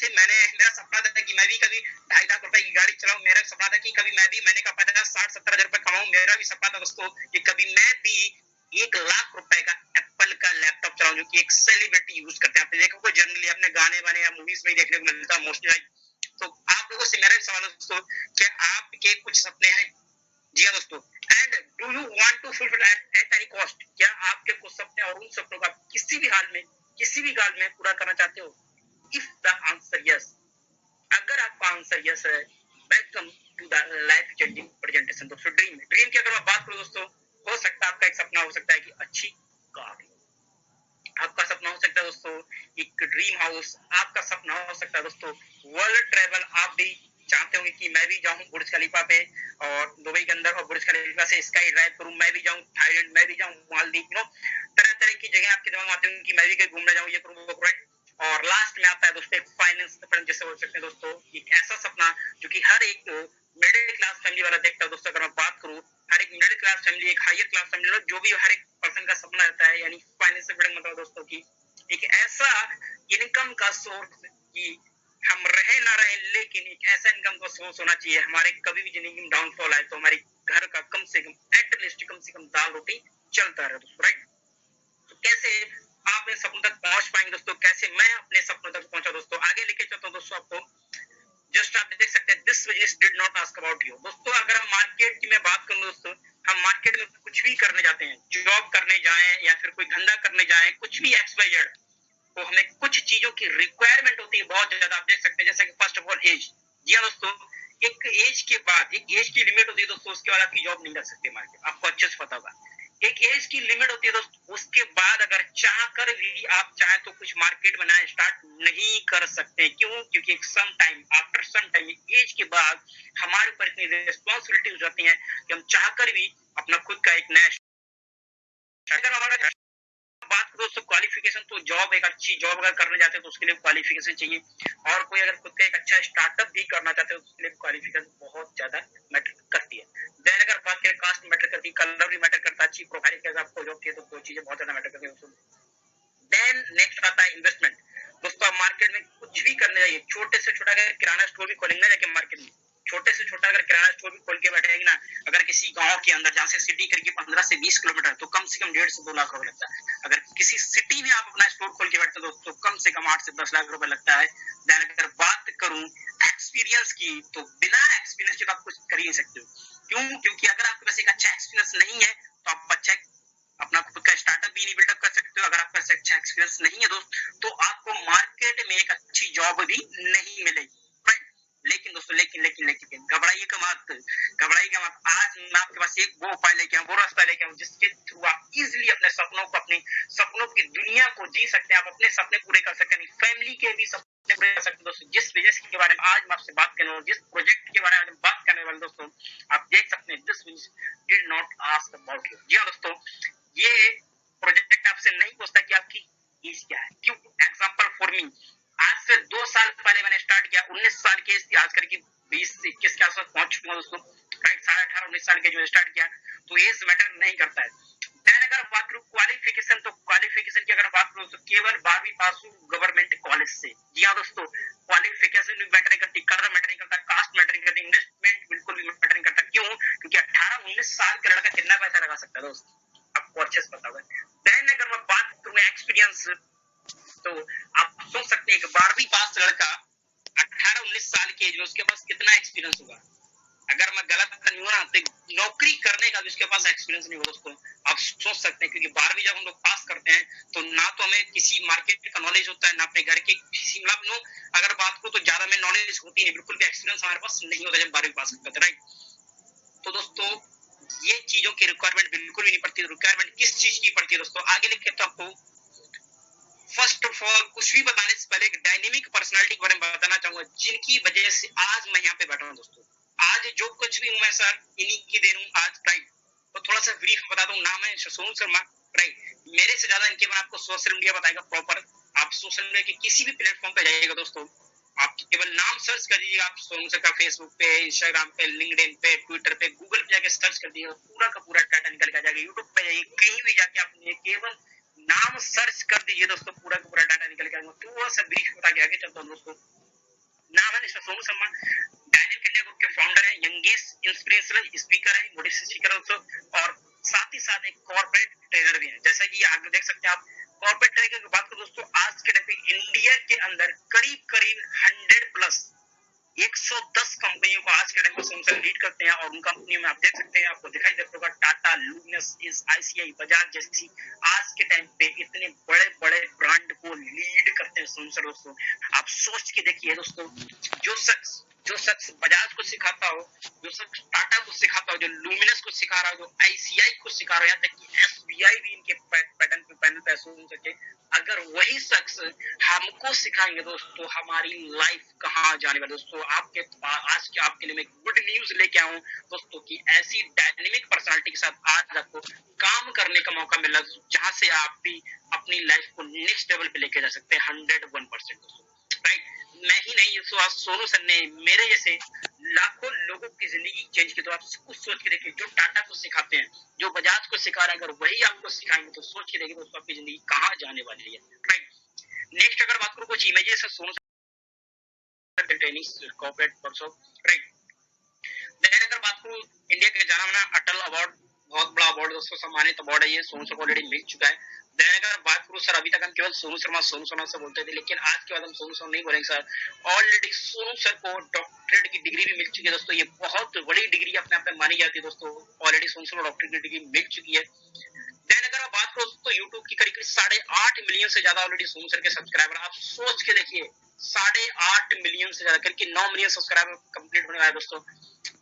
थे, मेरा सपना था कि मैं भी कभी 2.5 लाख रुपए की गाड़ी चलाऊं, मेरा सपना था कि कभी मैंने कहा 50-60-70 हजार रुपए कमाऊं, मेरा भी सपना था दोस्तों कि कभी मैं भी 1 लाख रुपए का एप्पल का लैपटॉप चलाऊं, जो कि एक सेलिब्रिटी यूज करते हैं। आपने देखा होगा जनरली अपने गाने वाने या मूवीज में देखने को मिलता है मोस्टली। तो आप लोगों से मेरा भी सवाल है दोस्तों, क्या आपके कुछ सपने हैं? जी हाँ दोस्तों, and do you want to fulfil at any cost? क्या आपके कुछ सपने और उन सपनों का किसी भी हाल में, किसी भी काल में पूरा करना चाहते हो? इफ द आंसर यस, अगर आपका आंसर यस है, welcome to the life changing presentation. दोस्तों ड्रीम की अगर मैं बात करूं दोस्तों, हो सकता है आपका एक सपना हो सकता है कि अच्छी कार, आपका सपना हो सकता है दोस्तों एक ड्रीम हाउस, आपका सपना हो सकता है दोस्तों वर्ल्ड ट्रेवल। आप भी चाहते होंगे कि मैं भी जाऊं बुर्ज खलीफा पे और दुबई के अंदर, और बुर्ज खलीफा से स्काई ड्राइव करूं, मैं भी जाऊं थाईलैंड, मैं भी जाऊं मालदीव, तरह तरह की जगह आपके दिमाग में आती होंगी कि मैं भी कहीं घूमने जाऊं, ये करूं वो करूं। और लास्ट में आता है दोस्तों एक फाइनेंस सपना, जैसे बोल सकते हैं दोस्तों एक ऐसा सपना जो कि हर एक मिडिल क्लास फैमिली वाला देखता है दोस्तों। अगर मैं बात करूं, हर एक मिडिल क्लास फैमिली, एक हायर क्लास फैमिली, जो भी हर एक पर्सन का सपना रहता है, यानी फाइनेंशियल फ्रीडम मतलब दोस्तों की एक ऐसा इनकम का सोर्स कि हम रहे ना रहे, लेकिन एक ऐसा इनकम का सोर्स होना चाहिए हमारे, कभी भी जिंदगी में डाउनफॉल आए तो हमारे घर का कम से कम दाल रोटी चलता रहे दोस्तों, राइट। तो कैसे आप इन सपनों तक पहुंच पाएंगे दोस्तों, कैसे मैं अपने सपनों तक पहुंचा दोस्तों, आगे लेके चलता हूं दोस्तों आपको। जस्ट आप देख सकते हैं, this business did not ask about you. दोस्तों अगर हम मार्केट की मैं बात करूं दोस्तों, हम मार्केट में कुछ भी करने जाते हैं, जॉब करने जाएं या फिर कोई धंधा करने जाएं, कुछ भी XYZ, तो हमें कुछ चीजों की रिक्वायरमेंट होती है बहुत ज्यादा। आप देख सकते हैं जैसे कि फर्स्ट ऑफ ऑल एज। जी हाँ दोस्तों, एक एज के बाद, एक एज की लिमिट होती है दोस्तों, उसके बाद आपकी जॉब नहीं कर सकते मार्केट, आपको अच्छे से पता होगा। एक एज की लिमिट होती है दोस्तों, उसके बाद अगर चाह कर भी आप चाहे तो कुछ मार्केट बनाए स्टार्ट नहीं कर सकते। क्यों? क्योंकि एक some time, after some time, age के बाद हमारे ऊपर इतनी रिस्पॉन्सिबिलिटी हो जाती है कि हम चाह कर भी अपना खुद का एक नया, अगर हमारा बात करो दोस्तों क्वालिफिकेशन, तो जॉब, एक अच्छी जॉब अगर करने जाते हैं तो उसके लिए क्वालिफिकेशन चाहिए, और कोई अगर खुद का एक अच्छा स्टार्टअप भी करना चाहते हैं तो उसके लिए क्वालिफिकेशन बहुत ज्यादा मैटर करती है। देन अगर बात करें, कास्ट मैटर करती है, कलर भी मैटर करता है, अच्छी प्रोफाइल की अगर आपको जॉब चाहिए तो कोई चीजें बहुत ज्यादा मैटर करती है। देन नेक्स्ट आता है इन्वेस्टमेंट। दोस्तों आप मार्केट में कुछ भी करने जाइए, छोटे से छोटा अगर किराना स्टोर भी खोलेंगे ना जाके मार्केट में, छोटे से छोटा अगर किराना स्टोर भी खोल के बैठेंगे ना, अगर किसी गांव के अंदर जहाँ से सिटी करके 15 से 20 किलोमीटर, तो कम से कम 1.5 से 2 लाख रुपए लगता है। अगर किसी सिटी में आप अपना स्टोर खोल के बैठते हो तो कम से कम 8 से 10 लाख रुपए लगता है। देन अगर बात करूं एक्सपीरियंस की, तो बिना एक्सपीरियंस के आप कुछ कर ही नहीं सकते हो। क्यों? क्योंकि अगर आपके पास एक अच्छा एक्सपीरियंस नहीं है तो आप अच्छा अपना खुद का स्टार्टअप भी नहीं बिल्डअप कर सकते हो। अगर आपका अच्छा एक्सपीरियंस नहीं है दोस्त, तो आपको मार्केट में एक अच्छी जॉब भी नहीं मिलेगी, राइट। लेकिन दोस्तों, लेकिन घबराइएगा मत, घबराइएगा मत। आज मैं आपके पास एक वो उपाय लेके आऊं, वो रास्ता लेके आऊं, जिसके थ्रू आप इजिली अपने सपनों को, अपनी सपनों की दुनिया को जी सकते हैं, आप अपने सपने पूरे कर सकते हैं, फैमिली के भी सपने पूरे कर सकते हैं दोस्तों। जिस बिजनेस के बारे में आज मैं आपसे बात करने वाला, जिस प्रोजेक्ट के बारे में बात करने वाले दोस्तों, आप देख सकते हैं, this business did not ask about you. जी हाँ दोस्तों, ये प्रोजेक्ट आपसे नहीं पूछता कि आपकी एज क्या है। क्यों? एग्जांपल फॉर मी, आज से 2 साल पहले मैंने स्टार्ट किया, 19 साल की एज थी, आज करके 20-21 के आसपास पहुंच चुका दोस्तों, राइट। 18-19 साल के जो स्टार्ट किया, तो एज मैटर नहीं करता है। देन अगर बात करूं क्वालिफिकेशन, तो क्वालिफिकेशन की अगर बात करूं तो केवल 12वीं पास हूं गवर्नमेंट कॉलेज से। जी हाँ दोस्तों, क्वालिफिकेशन भी मैटर नहीं करती, कलर मैटर नहीं करता, कास्ट मैटर नहीं करती, इन्वेस्टमेंट बिल्कुल भी मैटर नहीं करता। क्यों? क्योंकि 18-19 साल का लड़का कितना पैसा लगा सकता है दोस्त, आपको अच्छे से पता होगा। देन अगर मैं बात करूं एक्सपीरियंस, तो आप सोच सकते हैं कि 12वीं पास लड़का 18-19 साल की एज में उसके पास कितना एक्सपीरियंस होगा। अगर मैं गलत नहीं हूं ना, तो नौकरी करने का भी उसके पास एक्सपीरियंस नहीं होगा दोस्तों। आप सोच सकते हैं, क्योंकि 12वीं जब हम लोग पास करते हैं तो ना तो हमें किसी मार्केट का नॉलेज होता है, ना अपने घर के किसी, मतलब अगर बात करूं तो ज्यादा में नॉलेज होती नहीं, बिल्कुल भी एक्सपीरियंस हमारे पास नहीं होता जब 12वीं पास करते, राइट। तो दोस्तों ये चीजों की रिक्वायरमेंट बिल्कुल भी नहीं पड़ती। रिक्वायरमेंट किस चीज की पड़ती है दोस्तों, आगे लिखे तो आपको फर्स्ट ऑफ ऑल कुछ भी बताने से पहले एक डायनेमिक पर्सनालिटी के बारे में बताना चाहूंगा, जिनकी वजह से आज मैं यहाँ पे बैठा हूँ दोस्तों। आज जो कुछ भी हूँ मैं सर इन्हीं की देन हूँ आज, राइट। तो थोड़ा सा ब्रीफ बता दूं, नाम है सोनू शर्मा, राइट। मेरे से ज्यादा इनके बारे में आपको सोशल मीडिया बताएगा प्रॉपर। आप सोशल मीडिया के किसी भी प्लेटफॉर्म पे जाइएगा दोस्तों, आप केवल नाम सर्च कर दीजिएगा, आप सोनू सर का फेसबुक पे, इंस्टाग्राम पे, लिंक्डइन पे, ट्विटर पे, गूगल पे जाके सर्च कर दीजिएगा, पूरा का पूरा डाटा निकल के जाएगा। यूट्यूब पे जाइए, कहीं भी जाके आप केवल नाम सर्च कर दीजिए दोस्तों, पूरा का पूरा डाटा निकल के आएगा। थोड़ा सा ब्रीफ बता के आगे चलता हूँ दोस्तों। नाम है mister Sonu Sharma, dynamic India group के फाउंडर है, यंगेस्ट इंस्पिरेशनल स्पीकर है, मोटिवेशनल स्पीकर ऑल्सो, और साथ ही साथ एक कॉर्पोरेट ट्रेनर भी है। जैसा कि आगे देख सकते हैं आप, कॉर्पोरेट ट्रेनर की बात करो दोस्तों, आज के टाइम पे इंडिया के अंदर करीब करीब 100 प्लस 110 कंपनियों को आज के टाइम में सोनू लीड करते हैं, और उन कंपनियों में आप देख सकते हैं, आपको दिखाई देता होगा टाटा, लुमिनस, आईसीआई, बजाज जैसी आज के टाइम पे इतने बड़े बड़े ब्रांड को लीड करते हैं सोनू दोस्तों। आप सोच के देखिए दोस्तों, जो शख्स बजाज को सिखाता हो, जो शख्स टाटा को सिखाता हो, जो लुमिनस को सिखा रहा हो, जो आईसीआई को सिखा रहा है, यहाँ तक कि एसबीआई भी इनके पैटर्न पे पैनल पे सुन सके, अगर वही शख्स हमको सिखाएंगे दोस्तों, हमारी लाइफ कहाँ जाने वाली। दोस्तों आपके लिए मैं गुड न्यूज लेके आऊं दोस्तों, कि ऐसी डायनेमिक पर्सनालिटी के साथ आज आपको काम करने का मौका मिला, जहां से आप भी अपनी लाइफ को नेक्स्ट लेवल पे लेके जा सकते हैं 101% दोस्तों, राइट। मैं ही नहीं, आज सोनू सर ने मेरे जैसे लाखों लोगों की जिंदगी चेंज की। तो आप कुछ सोच के देखिए, जो टाटा को सिखाते हैं, जो बजाज को सिखा रहे हैं, अगर वही आपको सिखाएंगे तो सोच के देखिए दोस्तों, आपकी जिंदगी कहाँ जाने वाली है, राइट। नेक्स्ट अगर बात करूं कुछ इमेजेस है Sonu sir training corporate workshop, right. Then अगर बात करूं इंडिया के जाना माना अटल अवार्ड, बहुत बड़ा अवार्ड दोस्तों, सम्मानित अवार्ड है ये, सोनू सर को ऑलरेडी मिल चुका है। देन अगर बात करूं सर, अभी तक हम केवल सोनू शर्मा से बोलते थे, लेकिन आज के बाद हम सोनू शर्मा नहीं बोलेंगे सर। ऑलरेडी सोनू सर को डॉक्टरेट की डिग्री भी मिल चुकी है दोस्तों, ये बहुत बड़ी डिग्री अपने आप में मानी जाती है दोस्तों। ऑलरेडी सोनू सर को डॉक्टरेट की डिग्री मिल चुकी है। देन अगर आप बात करो तो यूट्यूब की करीब 8.5 मिलियन से ज्यादा ऑलरेडी सोनू सर के सब्सक्राइबर, आप सोच के देखिए 8.5 मिलियन से ज्यादा, करीब 9 मिलियन सब्सक्राइबर कंप्लीट होने वाला है दोस्तों।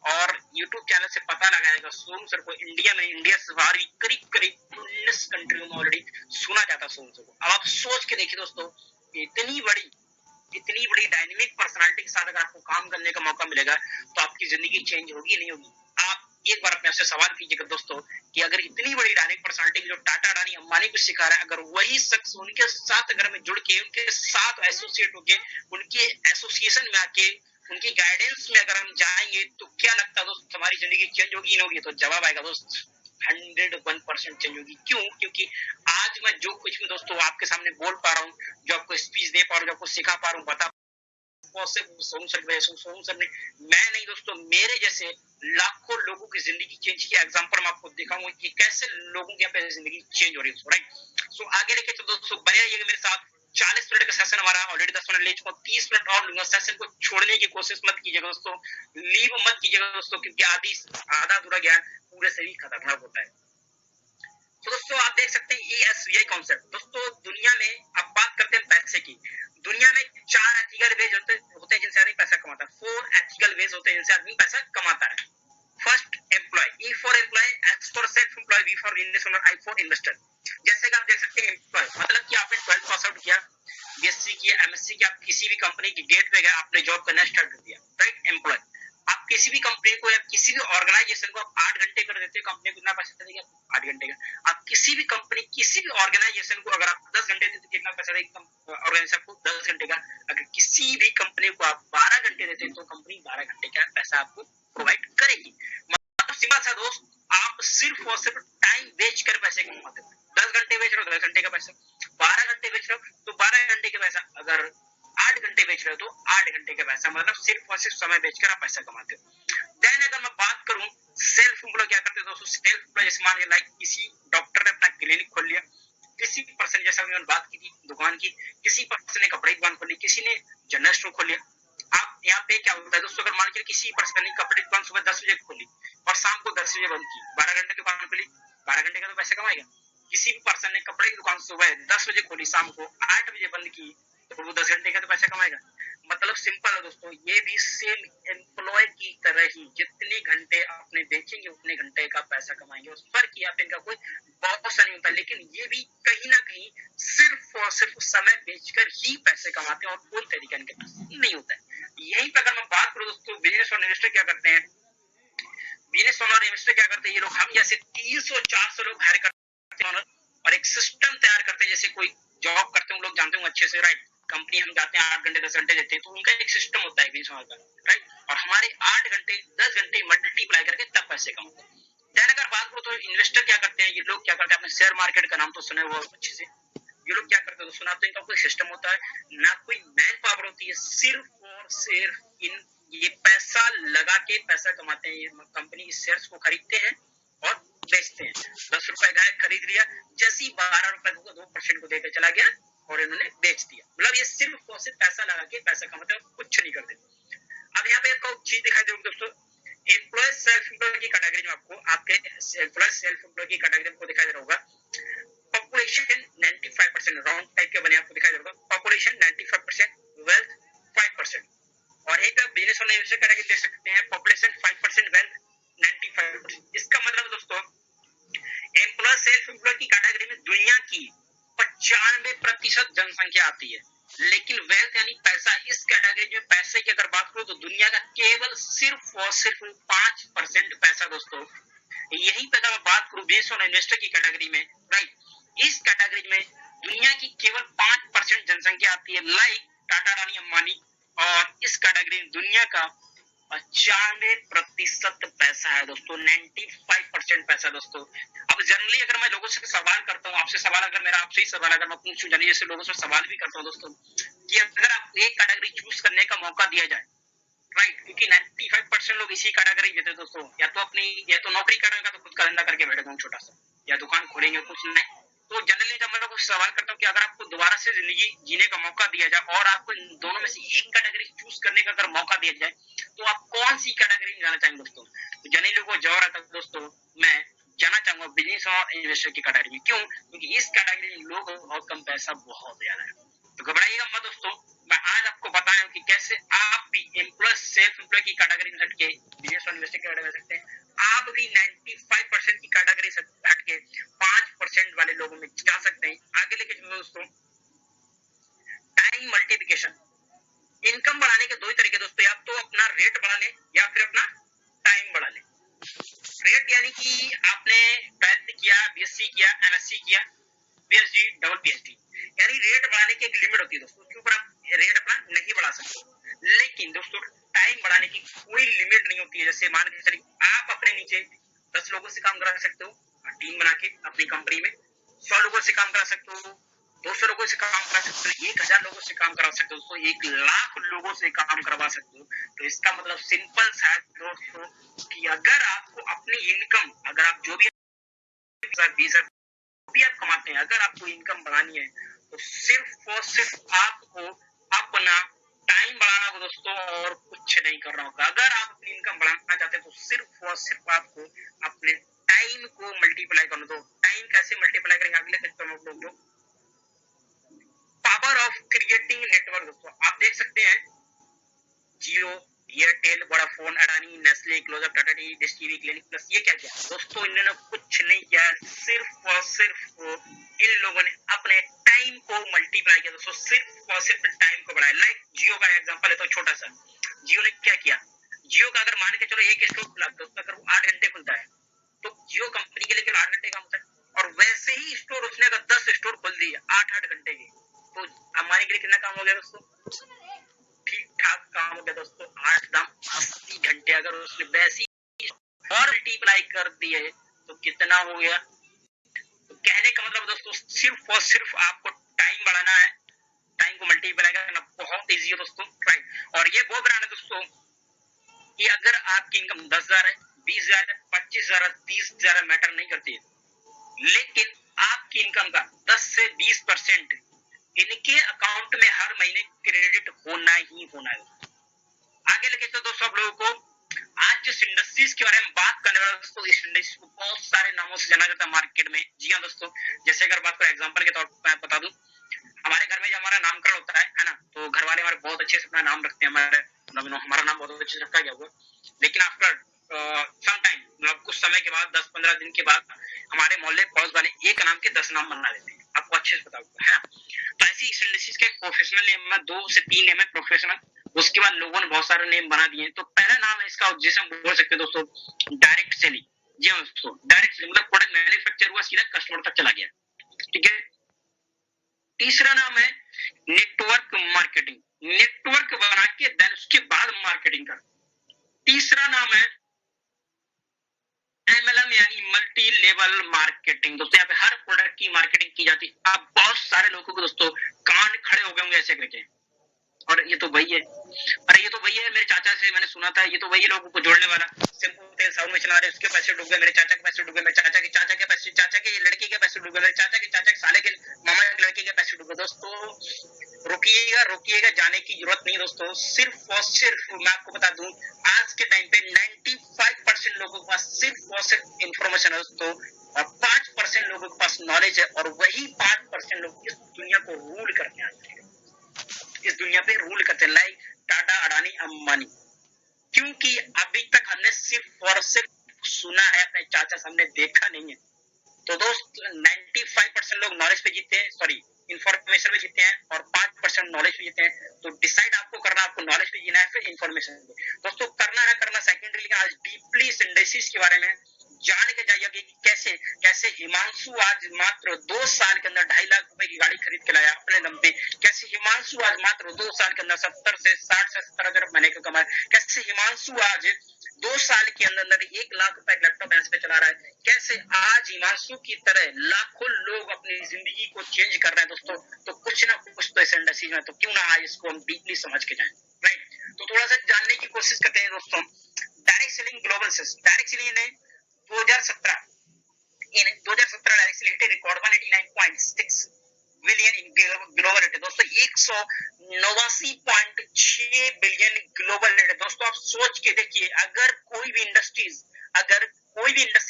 और YouTube चैनल से पता लगाएगा सोनू सर को इंडिया से बाहर भी करीब करीब 19 कंट्रियों में ऑलरेडी सुना जाता है सोनू सर को। अब आप सोच के देखिए दोस्तों, इतनी बड़ी डायनेमिक पर्सनालिटी के साथ अगर आपको काम करने का मौका मिलेगा तो आपकी जिंदगी चेंज होगी नहीं होगी। आप एक बार अपने आपसे सवाल कीजिएगा दोस्तों, कि अगर इतनी बड़ी डायनेमिक पर्सनालिटी जो टाटा, अडानी, अंबानी को सिखा रहा है, अगर वही शख्स उनके साथ अगर मैं जुड़ के, उनके साथ एसोसिएट होके, उनके एसोसिएशन में आके, उनकी गाइडेंस में अगर हम जाएंगे, तो क्या लगता है दोस्त, हमारी जिंदगी चेंज होगी नहीं होगी? तो जवाब आएगा दोस्त, 101% चेंज होगी। क्यों? क्योंकि आज मैं जो कुछ भी दोस्तों आपके सामने बोल पा रहा हूँ, जो आपको स्पीच दे पा रहा हूँ, जो आपको सिखा पा रहा हूँ, बता सोनू सर ने, मैं नहीं दोस्तों, मेरे जैसे लाखों लोगों की जिंदगी चेंज किया। एग्जांपल मैं आपको दिखाऊंगा कि कैसे लोगों की यहाँ पे जिंदगी चेंज हो रही है, राइट। सो आगे लेके तो दोस्तों बने रहिएगा मेरे साथ। 40 मिनट का सेशन हमारा ऑलरेडी 10 मिनट ले चुका हूँ, 30 मिनट और लूंगा। सेशन को छोड़ने की कोशिश मत कीजिएगा दोस्तों, लीव मत कीजिएगा दोस्तों, क्योंकि आधा अधूरा ज्ञान पूरे से भी खतरनाक होता है। तो दोस्तों आप देख सकते हैं ESVI कॉन्सेप्ट। दोस्तों दुनिया में अब बात करते हैं पैसे की। दुनिया में 4 एथिकल वेज होते हैं जिनसे आदमी पैसा कमाता है। 4 एथिकल वेज होते हैं जिनसे आदमी पैसा कमाता है। First employ, E for employ, S for self employ, V for business owner, I for investor. जैसे कि आप देख सकते हैं एम्प्लॉय मतलब कि आपने 12th पास आउट किया, BSc किया, MSc किया, आप किसी भी कंपनी की गेट पे गए, आपने जॉब करना स्टार्ट कर दिया, राइट। एम्प्लॉय, आप किसी भी कंपनी को या किसी भी ऑर्गेनाइजेशन को आप 8 घंटे कर देते हो, कंपनी को कितना पैसा देगा? 8 घंटे का। आप किसी भी कंपनी, किसी भी ऑर्गेनाइजेशन को अगर आप 10 घंटे देते तो कितना पैसा देगी ऑर्गेनाइजेशन को? 10 घंटे का। अगर किसी भी कंपनी को आप 12 घंटे देते हैं तो कंपनी 12 घंटे का पैसा आपको प्रोवाइड करेगी। मतलब सिंपल सा दोस्त, आप सिर्फ और सिर्फ टाइम बेच कर पैसे कमाते हो। 10 घंटे बेच रहे हो 10 घंटे का पैसा, 12 घंटे बेच रहे हो तो 12 घंटे का पैसा, अगर 8 घंटे बेच रहे हो तो 8 घंटे का पैसा, मतलब सिर्फ और सिर्फ समय बेचकर आप पैसा कमाते हो। देन अगर मैं बात करूं सेल्फ एम्प्लॉय क्या करते हैं दोस्तों, सेल्फ एम्प्लॉय जैसे मान लिया, लाइक किसी डॉक्टर ने अपना क्लिनिक खोल लिया, किसी पर्सन, जैसा मैंने बात की थी दुकान की, किसी पर्सन ने कपड़े की दुकान खोली, किसी ने जनरल स्टोर खोल लिया। आप यहाँ पे क्या होता है दोस्तों, अगर मान लीजिए किसी पर्सन ने कपड़े की दुकान सुबह 10 बजे खोली और शाम को 10 बजे बंद की, 12 घंटे की दुकान खोली, 12 घंटे का तो पैसा कमाएगा। किसी भी पर्सन ने कपड़े की दुकान सुबह 10 बजे खोली, शाम को 8 बजे बंद की, तो वो 10 घंटे का तो पैसा कमाएगा। मतलब सिंपल है दोस्तों, ये भी सेम एम्प्लॉय की तरह ही जितने घंटे आपने बेचेंगे उतने घंटे का पैसा कमाएंगे। उस पर किया इनका कोई बहुत सा नहीं होता, लेकिन ये भी कहीं ना कहीं सिर्फ और सिर्फ समय बेचकर ही पैसे कमाते हैं और कोई तरीका इनके पास नहीं होता है। यही पर अगर मैं बात करूं दोस्तों, बिजनेस और इन्वेस्टर क्या करते हैं, बिजनेस और इन्वेस्टर क्या करते हैं, ये लोग हम जैसे 300-400 लोग हायर करते हैं और एक सिस्टम तैयार करते हैं। जैसे कोई जॉब करते हैं, लोग जानते होंगे अच्छे से, राइट। कंपनी हम जाते हैं 8 घंटे 10 घंटे देते हैं, तो उनका एक सिस्टम होता है बिजनेस का, राइट। और हमारे 8 घंटे 10 घंटे मल्टीप्लाई करके तब पैसे कमाते हैं। देन अगर बात करो तो इन्वेस्टर क्या करते हैं, ये लोग क्या करते हैं, आपने शेयर मार्केट का नाम तो सुने हुआ अच्छे से। ये लोग क्या करते हैं, सुना तो इनका कोई सिस्टम होता है, ना कोई मैन पावर होती है, सिर्फ और सिर्फ ये पैसा लगा के पैसा कमाते हैं। ये कंपनी इस शेयर्स को खरीदते हैं और बेचते हैं। 10 रुपए का खरीद लिया, जैसे ही 12 रुपए को 2% को देकर चला गया और इन्होंने बेच दिया। मतलब ये सिर्फ और सिर्फ पैसा लगा के पैसा कमाते हैं, कुछ नहीं करते। अब यहाँ पे आपको चीज दिखाई दे दोस्तों, एम्प्लॉय सेल्फ एम्प्लॉय की कैटेगरी में आपको आपके एम्प्लॉय सेल्फ एम्प्लॉय की कैटेगरी में दिखाई दे रहा होगा। पॉपुलेशन 95% राउंड टाइप के बने आपको दिखाई दे रहा होगा। Population 95%, wealth 5%। और एक बिजनेस और इन्वेस्टर कैटेगरी देख सकते हैं, पॉपुलेशन 5%, वेल्थ 95%। इसका मतलब दोस्तों एम्प्लॉय सेल्फ एम्प्लॉय की कैटेगरी में दुनिया की 95% जनसंख्या आती है, लेकिन वेल्थ यानी पैसा, इस कैटेगरी में पैसे की अगर बात करो तो दुनिया का केवल सिर्फ और सिर्फ 5% पैसा दोस्तों। यही पे अगर मैं बात करूं बिजनेस और इन्वेस्टर की कैटेगरी में, राइट, इस कैटेगरी में दुनिया की केवल 5% जनसंख्या आती है, लाइक टाटा, रानी, अंबानी। और इस कैटेगरी में दुनिया का 95% पैसा है दोस्तों, 95% पैसा दोस्तों। अब जनरली अगर मैं लोगों से सवाल करता हूँ, आपसे सवाल अगर मेरा आपसे ही सवाल अगर मैं पूछूं, जनरली जैसे लोगों से सवाल भी करता हूँ दोस्तों, कि अगर आप एक कैटेगरी चूज करने का मौका दिया जाए, राइट, क्योंकि 95% लोग इसी कैटेगरी देते हैं दोस्तों, या तो अपनी या तो नौकरी करेंगे तो खुद का धंधा करके बैठेगा छोटा सा, या दुकान खोलेंगे, कुछ नहीं। तो जनरली जब मैं लोगों से सवाल करता हूँ कि अगर आपको दोबारा से जिंदगी जीने का मौका दिया जाए और आपको इन दोनों में से एक कैटेगरी चूज करने का अगर मौका दिया जाए, तो आप कौन सी कैटेगरी में जाना चाहेंगे दोस्तों? तो जनरली लोगों को जवाब रहता है दोस्तों, मैं जाना चाहूंगा बिजनेस और इन्वेस्टर की कैटेगरी में। क्यों? क्योंकि इस कैटेगरी में लोग बहुत कम, पैसा बहुत ज्यादा है। तो घबराइएगा मत दोस्तों, मैं आज आपको बताया कि कैसे आप भी एम्प्लॉय सेल्फ एम्प्लॉय की कैटेगरी में हटके बिजनेस और इन्वेस्टर की कैटेगरी में सकते हैं। आप भी 95% की कैटेगरी से हटके 5% वाले लोगों में जा सकते हैं। आगे लेके चलो दोस्तों, टाइम मल्टीप्लिकेशन। इनकम बढ़ाने के दो ही तरीके दोस्तों, या तो अपना रेट बढ़ा ले या फिर अपना टाइम बढ़ा ले। रेट यानी कि आपने 12th किया, बीएससी किया, एमएससी किया, पीएचडी, डबल पीएचडी, यानी रेट बढ़ाने की एक लिमिट होती है दोस्तों, उसके ऊपर आप रेट अपना नहीं बढ़ा सकते। लेकिन दोस्तों टाइम बढ़ाने की कोई लिमिट नहीं होती है। जैसे मान के चलिए आप अपने नीचे 10 लोगों से काम करा सकते हो टीम बना के अपनी कंपनी में, 100 लोगों से काम करा सकते हो, 200 लोगों से काम करा सकते हो, 1000 लोगों से काम करा सकते हो दोस्तों, 1 लाख लोगों से काम करवा सकते हो। तो इसका मतलब सिंपल सा है दोस्तों कि अगर आपको अपनी इनकम, अगर आप जो भी 20 भी आप कमाते हैं, अगर आपको इनकम बढ़ानी है तो सिर्फ और सिर्फ आपको अपना टाइम बढ़ाना होगा दोस्तों, और कुछ नहीं करना होगा। अगर आप अपनी इनकम बढ़ाना चाहते हैं तो सिर्फ और सिर्फ आपको अपने टाइम को मल्टीप्लाई करना दो। टाइम कैसे मल्टीप्लाई करेंगे अगले सेक्टर में आप लोग, पावर ऑफ क्रिएटिंग नेटवर्क दोस्तों। आप देख सकते हैं Jio, Airtel, Vodafone, Adani, Nestle, Closeup, Tata tea, Dish TV, Clinic Plus, ये क्या किया दोस्तों? इन्होंने कुछ नहीं किया, सिर्फ और सिर्फ इन लोगों ने अपने टाइम को मल्टीप्लाई किया दोस्तों, सिर्फ और सिर्फ टाइम को बढ़ाया। लाइक जियो का एग्जांपल है तो छोटा सा, जियो ने क्या किया, जियो का अगर मान के चलो एक स्टोर खुला दोस्तों, अगर वो 8 घंटे खुलता है तो जियो कंपनी के लिए केवल 8 घंटे काम होता है, और वैसे ही स्टोर उसने अगर 10 स्टोर खोल दिए 8-8 घंटे के, तो अंबानी के लिए कितना काम हो गया दोस्तों? ठीक ठाक काम हो गया दोस्तों, 8 दाम 80 घंटे। अगर उसने वैसी और मल्टीप्लाई कर दिए तो कितना हो गया? तो कहने का मतलब दोस्तों सिर्फ और सिर्फ आपको टाइम बढ़ाना है, टाइम को मल्टीप्लाई करना बहुत इजी है दोस्तों, राइट। और ये वो ब्रांड है दोस्तों कि अगर आपकी इनकम 10,000 है, 20,000 है, 25,000 है, 30,000 है, मैटर नहीं करती है, लेकिन आपकी इनकम का 10 से 20% इनके अकाउंट में हर महीने क्रेडिट होना ही होना है। आगे लेके तो दोस्तों आप लोगों को आज जिस इंडस्ट्रीज के बारे में बात करने वाला दोस्तों, इस इंडस्ट्री को बहुत सारे नामों से जाना जाता है मार्केट में। जी हाँ दोस्तों, जैसे अगर बात करें एग्जांपल के तौर पर मैं बता दूं, हमारे घर में जब हमारा नामकरण होता है ना, तो घर वाले हमारे बहुत अच्छे से अपना नाम रखते हैं, हमारा नाम बहुत अच्छे से रखा गया हुआ। लेकिन आफ्टर सम टाइम, मतलब कुछ समय के बाद, 10-15 दिन के बाद, हमारे मोहल्ले पड़ोस वाले एक नाम के 10 नाम बना देते हैं। आपको अच्छे से पता होगा, है ना। तो ऐसी इस इंडस्ट्रीज के प्रोफेशनल नेम में 2 से 3 नेम है प्रोफेशनल, उसके बाद लोगों ने बहुत सारे नेम बना दिए। तो पहला नाम है इसका, जिसे हम बोल सकते हैं दोस्तों डायरेक्ट सेलिंग। जी हाँ दोस्तों, डायरेक्ट सेलिंग मतलब प्रोडक्ट मैन्युफैक्चर हुआ, सीधा कस्टमर तक चला गया, ठीक है। तीसरा नाम है नेटवर्क मार्केटिंग, नेटवर्क बना के देन उसके बाद मार्केटिंग कर। तीसरा नाम है MLM यानी मल्टी लेवल मार्केटिंग। दोस्तों यहाँ पे हर प्रोडक्ट की मार्केटिंग की जाती है। अब बहुत सारे लोगों को दोस्तों कान खड़े हो गए होंगे ऐसे करके, और ये तो वही है, अरे ये वही है मेरे चाचा से मैंने सुना था, ये तो वही लोगों को जोड़ने वाला। सिंपल तेल साउंड में चला रहे, उसके पैसे डूब गए, मेरे चाचा के पैसे डूब गए, मेरे चाचा के पैसे, चाचा के लड़के के पैसे डूब गए, मेरे चाचा के साले के मामा के लड़के के पैसे डूब गए। दोस्तों रुकिएगा रुकिएगा, जाने की जरूरत नहीं दोस्तों। सिर्फ और सिर्फ मैं आपको बता दूं, आज के टाइम पे 95% लोगों के पास सिर्फ और सिर्फ इंफॉर्मेशन है दोस्तों, और 5% लोगों के पास नॉलेज है, और वही 5% लोग इस दुनिया को रूल करते हैं, इस दुनिया पे रूल करते हैं, लाइक टाटा, अडानी, अंबानी। क्योंकि अभी तक हमने सिर्फ और सिर्फ सुना है, अपने चाचा सामने देखा नहीं है। तो दोस्त 95% लोग नॉलेज पे जीते हैं, सॉरी इंफॉर्मेशन पे जीते हैं, और 5% नॉलेज पे जीते हैं। तो डिसाइड आपको करना, आपको नॉलेज पे जीना है फिर इंफॉर्मेशन पे। दोस्तों करना है करना सेकेंडरी, लेकिन आज डीपली इस इंडस्ट्रीज के बारे में जान के जाइए कि कैसे कैसे हिमांशु आज मात्र 2 साल के अंदर 2.5 लाख रुपए की गाड़ी खरीद के लाया अपने दम पे। कैसे हिमांशु आज मात्र 2 साल के अंदर 70 से 60 से 70 हजार महीने का कमाए। कैसे हिमांशु आज 2 साल के अंदर 1 लाख रुपए लैपटॉप यहाँ पे चला रहा है। कैसे आज हिमांशु की तरह लाखों लोग अपनी जिंदगी को चेंज कर रहे हैं दोस्तों। तो कुछ ना कुछ तो इस इंडस्ट्री में, तो क्यों ना आज इसको हम डीपली समझ के जाएं, राइट। तो थोड़ा सा जानने की कोशिश करते हैं दोस्तों। Direct selling global sales, direct selling ने 2017 direct selling hit record 189.6 billion in global hit. दोस्तों 189.6 बिलियन ग्लोबल हिट। दोस्तों आप सोच के देखिए, अगर कोई भी इंडस्ट्री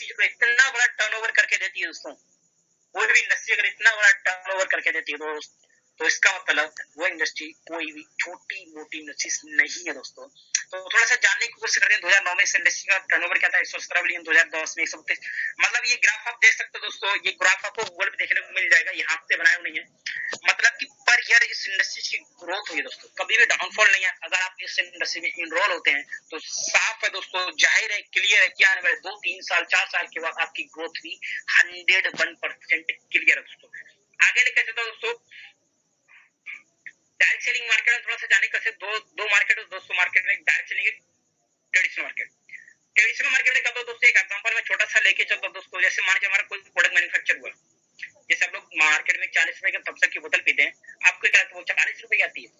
जो इतना बड़ा टर्नओवर करके देती है दोस्तों, कोई भी इंडस्ट्री अगर इतना बड़ा टर्नओवर करके देती है दोस्त, तो इसका मतलब वो इंडस्ट्री कोई भी छोटी मोटी इंडस्ट्री नहीं है दोस्तों। तो थोड़ा सा जानने की कोशिश करते हैं 2009 में इस इंडस्ट्री का टर्नओवर क्या था, 117 बिलियन, 2010 में 132। मतलब ये ग्राफ आप देख सकते हो दोस्तों, ये ग्राफ आपको गूगल पे देखने को मिल जाएगा, ये हाथ से बनाया नहीं है। मतलब कि पर ईयर इस इंडस्ट्री की ग्रोथ हुई है दोस्तों, कभी भी डाउनफॉल नहीं है। अगर आप इस इंडस्ट्री में इनरोल होते हैं तो साफ है दोस्तों, जाहिर है, क्लियर है कि आने वाले 2, 3 साल, 4 साल के बाद आपकी ग्रोथ भी 101% क्लियर है दोस्तों। आगे लेकर चलता हूं दोस्तों, डायरेक्ट सेलिंग मार्केट में थोड़ा सा जाने का दो मार्केट है दोस्तों। मार्केट में direct selling, traditional market. Traditional market में क्या होता है दोस्तों, एक एग्जांपल में छोटा सा लेके चलता हूं दोस्तों। जैसे मान लीजिए हमारा कोई प्रोडक्ट मैन्युफैक्चर हुआ, जैसे आप लोग मार्केट में 40 रुपए के थम्स अप की बोतल पीते हैं, आपको क्या वो 40 रुपए की आती है।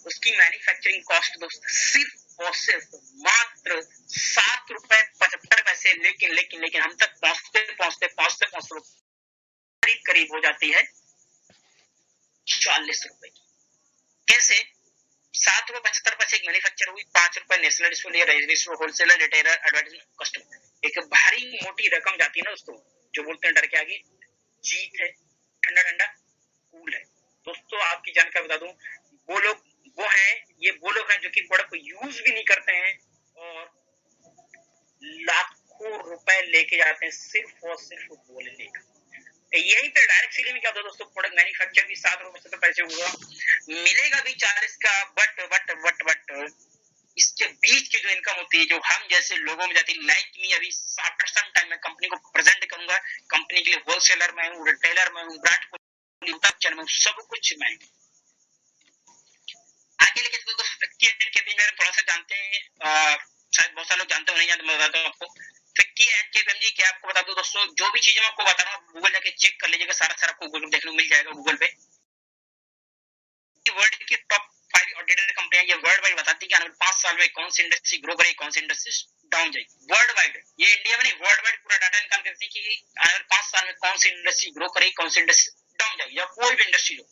उसकी मैन्युफैक्चरिंग कॉस्ट दोस्तों सिर्फ और सिर्फ मात्र 7 रुपए 75 पैसे, लेकिन हम तक पहुंचते करीब हो जाती है 40 रुपए की। कैसे? 7 रुपए 75 पैसे एक मैन्युफैक्चर हुई, 5 रुपए national display, registration, wholesaler, retailer, advertisement, customer. एक भारी मोटी रकम जाती है ना दोस्तों, जो बोलते हैं डर के आगे जीत है, ठंडा ठंडा कूल है। दोस्तों आपकी जानकारी बता दूं, वो लोग हैं जो कि प्रोडक्ट को यूज भी नहीं करते हैं और लाखों रुपए लेके जाते हैं सिर्फ और सिर्फ बोलने का। यही तो डायरेक्ट सेलिंग में क्या होता है दोस्तों, प्रोडक्ट मैन्युफैक्चर भी 7 रुपए 70 पैसे हुआ, मिलेगा भी 40 का, बट इसके बीच की जो इनकम होती है, जो हम जैसे लोगों में जाती है, लाइक मी, अभी आफ्टर सम टाइम मैं कंपनी को प्रेजेंट करूंगा, कंपनी के लिए होलसेलर में हूँ, रिटेलर में हूँ, ब्रांड में, सब कुछ मैं। आगे लेके चलते दोस्तों, थोड़ा सा जानते हैं, शायद बहुत सारे लोग जानते हो नहीं जानते, मैं बताता हूँ आपको। फिक्की एंड केपीएमजी क्या आपको बता दूं दोस्तों, जो भी चीजें मैं आपको बता रहा हूँ गूगल जाके चेक कर लीजिएगा, सारा आपको गूगल देखने को मिल जाएगा गूगल पे। वर्ल्ड की टॉप 5 ऑडिटेड कंपनियां ये वर्ल्ड वाइड बताती है कि आने वाले 5 साल में कौन सी इंडस्ट्री ग्रो करेगी, कौन सी इंडस्ट्री डाउन जाएगी। वर्ल्ड वाइड, ये इंडिया में नहीं, वर्ल्ड वाइड पूरा डाटा निकाल करती है कि आने वाले 5 साल में कौन सी इंडस्ट्री ग्रो करेगी, कौन सी इंडस्ट्री डाउन जाएगी, या कोई भी इंडस्ट्री हो।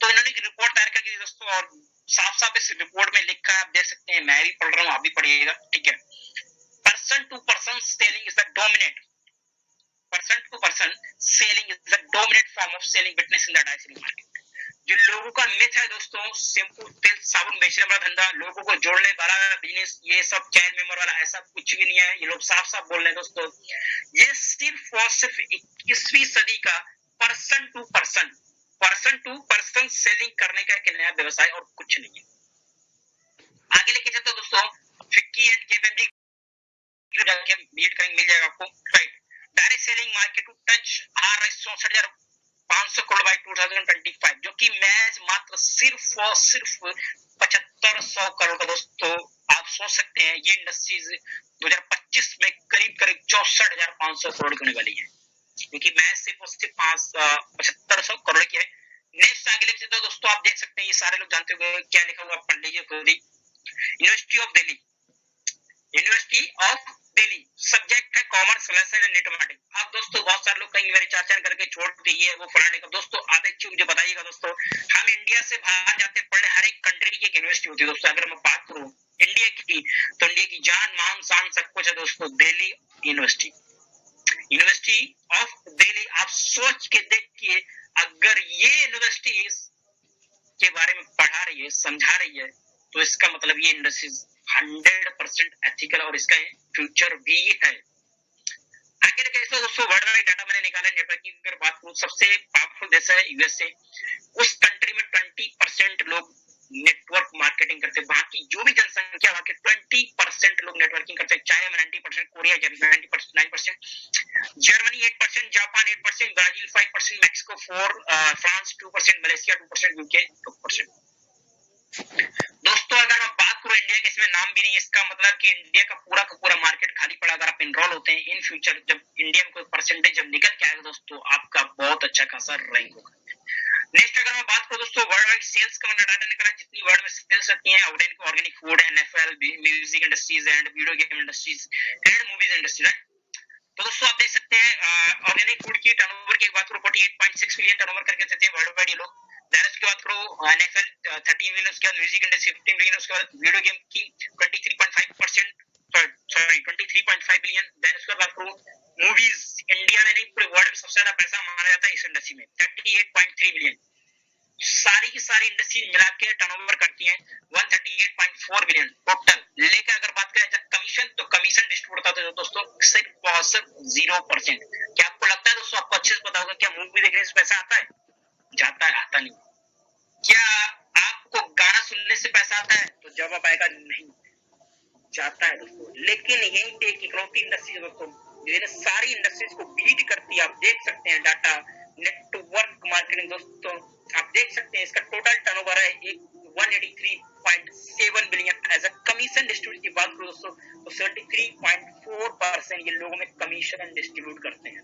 तो इन्होंने एक रिपोर्ट तैयार करके दोस्तों, और साफ इस रिपोर्ट में लिखा है, आप देख सकते हैं, मैं भी पढ़ रहा हूँ, आप भी पढ़िएगा, ठीक है। person to person selling is the dominant form of selling witness in the direct selling market। जो लोगों का मिथ है दोस्तों, शैम्पू तेल साबुन बेचने वाला धंधा, लोगों को जोड़ने वाला बिजनेस, ये सब चैन मेंबर वाला, ऐसा कुछ भी नहीं है। ये लोग साफ बोल रहे हैं दोस्तों, ये सिर्फ और सिर्फ 21वीं सदी का पर्सन टू पर्सन सेलिंग करने का एक नया व्यवसाय और कुछ नहीं है। आगे लेके चलते दोस्तों, फिक्की एंड केपीएमजी जाके मीट करेंगे, मिल जाएगा आपको, right. Direct selling market to touch RS 64,500 crore by 2025, जो कि मैच मात्र सिर्फ और सिर्फ 7500 करोड़ का दोस्तों। आप सोच सकते हैं ये इंडस्ट्रीज 2025 में करीब 64,500 करोड़ की होने वाली है, क्योंकि मैच सिर्फ और सिर्फ 7500 करोड़ की है। नेक्स्ट आगे लिखते तो दोस्तों आप देख सकते हैं, ये सारे लोग जानते होंगे क्या लिखा हुआ, पढ़ लीजिए खुद ही। University of Delhi, University of Delhi, subject है कॉमर्स एंड नेटवर्किंग। अब दोस्तों बहुत सारे लोग कहेंगे मेरे चाचा ने करके छोड़ दिए वो फलाने का। दोस्तों आप एक चीज मुझे बताइएगा दोस्तों, हम इंडिया से बाहर जाते हैं पढ़ने, हर एक कंट्री की एक यूनिवर्सिटी होती है दोस्तों। अगर मैं बात करूं इंडिया की, तो इंडिया की जान मान शान सब कुछ है दोस्तों, Delhi university, university of Delhi. आप सोच के देखिए, अगर ये यूनिवर्सिटी के बारे में पढ़ा रही है, समझा रही है, तो इसका मतलब ये इंडस्ट्रीज 100% एथिकल और इसका फ्यूचर भी है। आगे कैसे दोस्तों वर्ल्ड वाइड डाटा मैंने निकाला नेटवर्किंग की अगर बात करूं, सबसे पावरफुल देश है यूएसए। उस कंट्री में 20% लोग नेटवर्क मार्केटिंग करते हैं, बाकी जो भी जनसंख्या वहां के 20% लोग नेटवर्किंग करते हैं। चाइना में 90%, Korea 9%, Germany 8%, Japan 8%, Brazil 5%, Mexico 4%, France 2%, Malaysia 2%, UK 2%। दोस्तों अगर मैं बात करूं इंडिया के, इसमें नाम भी नहीं, इसका मतलब कि इंडिया का पूरा मार्केट खाली पड़ा। अगर आप इनरोल होते हैं इन फ्यूचर, जब इंडिया में कोई परसेंटेज जब निकल के आएगा दोस्तों, आपका बहुत अच्छा खासा रैंक होगा। नेक्स्ट अगर मैं बात करूं दोस्तों वर्ल्ड वाइड सेल्स का मैंने डाटा निकाला, जितनी वर्ल्ड में सेल्स होती है organic food, NFL, music industries and video game industries and movies industry, right. तो दोस्तों आप देख सकते हैं ऑर्गेनिक फूड की टर्नओवर की बात करो 48.6 बिलियन टर्नओवर करके देते हैं वर्ल्ड वाइड ये लोग। देन उसके बाद करो एनएफएल 13 बिलियन, उसके बाद म्यूजिक इंडस्ट्री 15 बिलियन, उसके बाद वीडियो गेम की 23.5%, सॉरी 23.5 बिलियन। देन उसके बाद करो मूवीज, इंडिया में नहीं पूरे वर्ल्ड में सबसे ज्यादा पैसा माना जाता है इस इंडस्ट्री में, 38.3 बिलियन। सारी की सारी इंडस्ट्री मिला के टर्नओवर करती हैं 138.4 बिलियन टोटल। लेकर अगर बात करें कमीशन, तो कमीशन डिस्ट्रीब्यूट होता है दोस्तों सिर्फ और सिर्फ 0%। क्या आपको लगता है दोस्तों, आपको अच्छे से पता होगा, क्या मूवी देखने से पैसा आता है? जाता है? आता नहीं। क्या आपको गाना सुनने से पैसा आता है? तो जवाब आएगा नहीं, जाता है दोस्तों। लेकिन यही एक इकलौती इंडस्ट्री है दोस्तों जो सारी इंडस्ट्रीज को बीट करती है। आप देख सकते हैं डाटा नेटवर्क मार्केटिंग दोस्तों, आप देख सकते हैं इसका टोटल टर्नओवर है 183.7 billion. As a commission distribute की बात करूं दोस्तों, तो 33.4% ये लोगों में कमीशन डिस्ट्रीब्यूट करते हैं।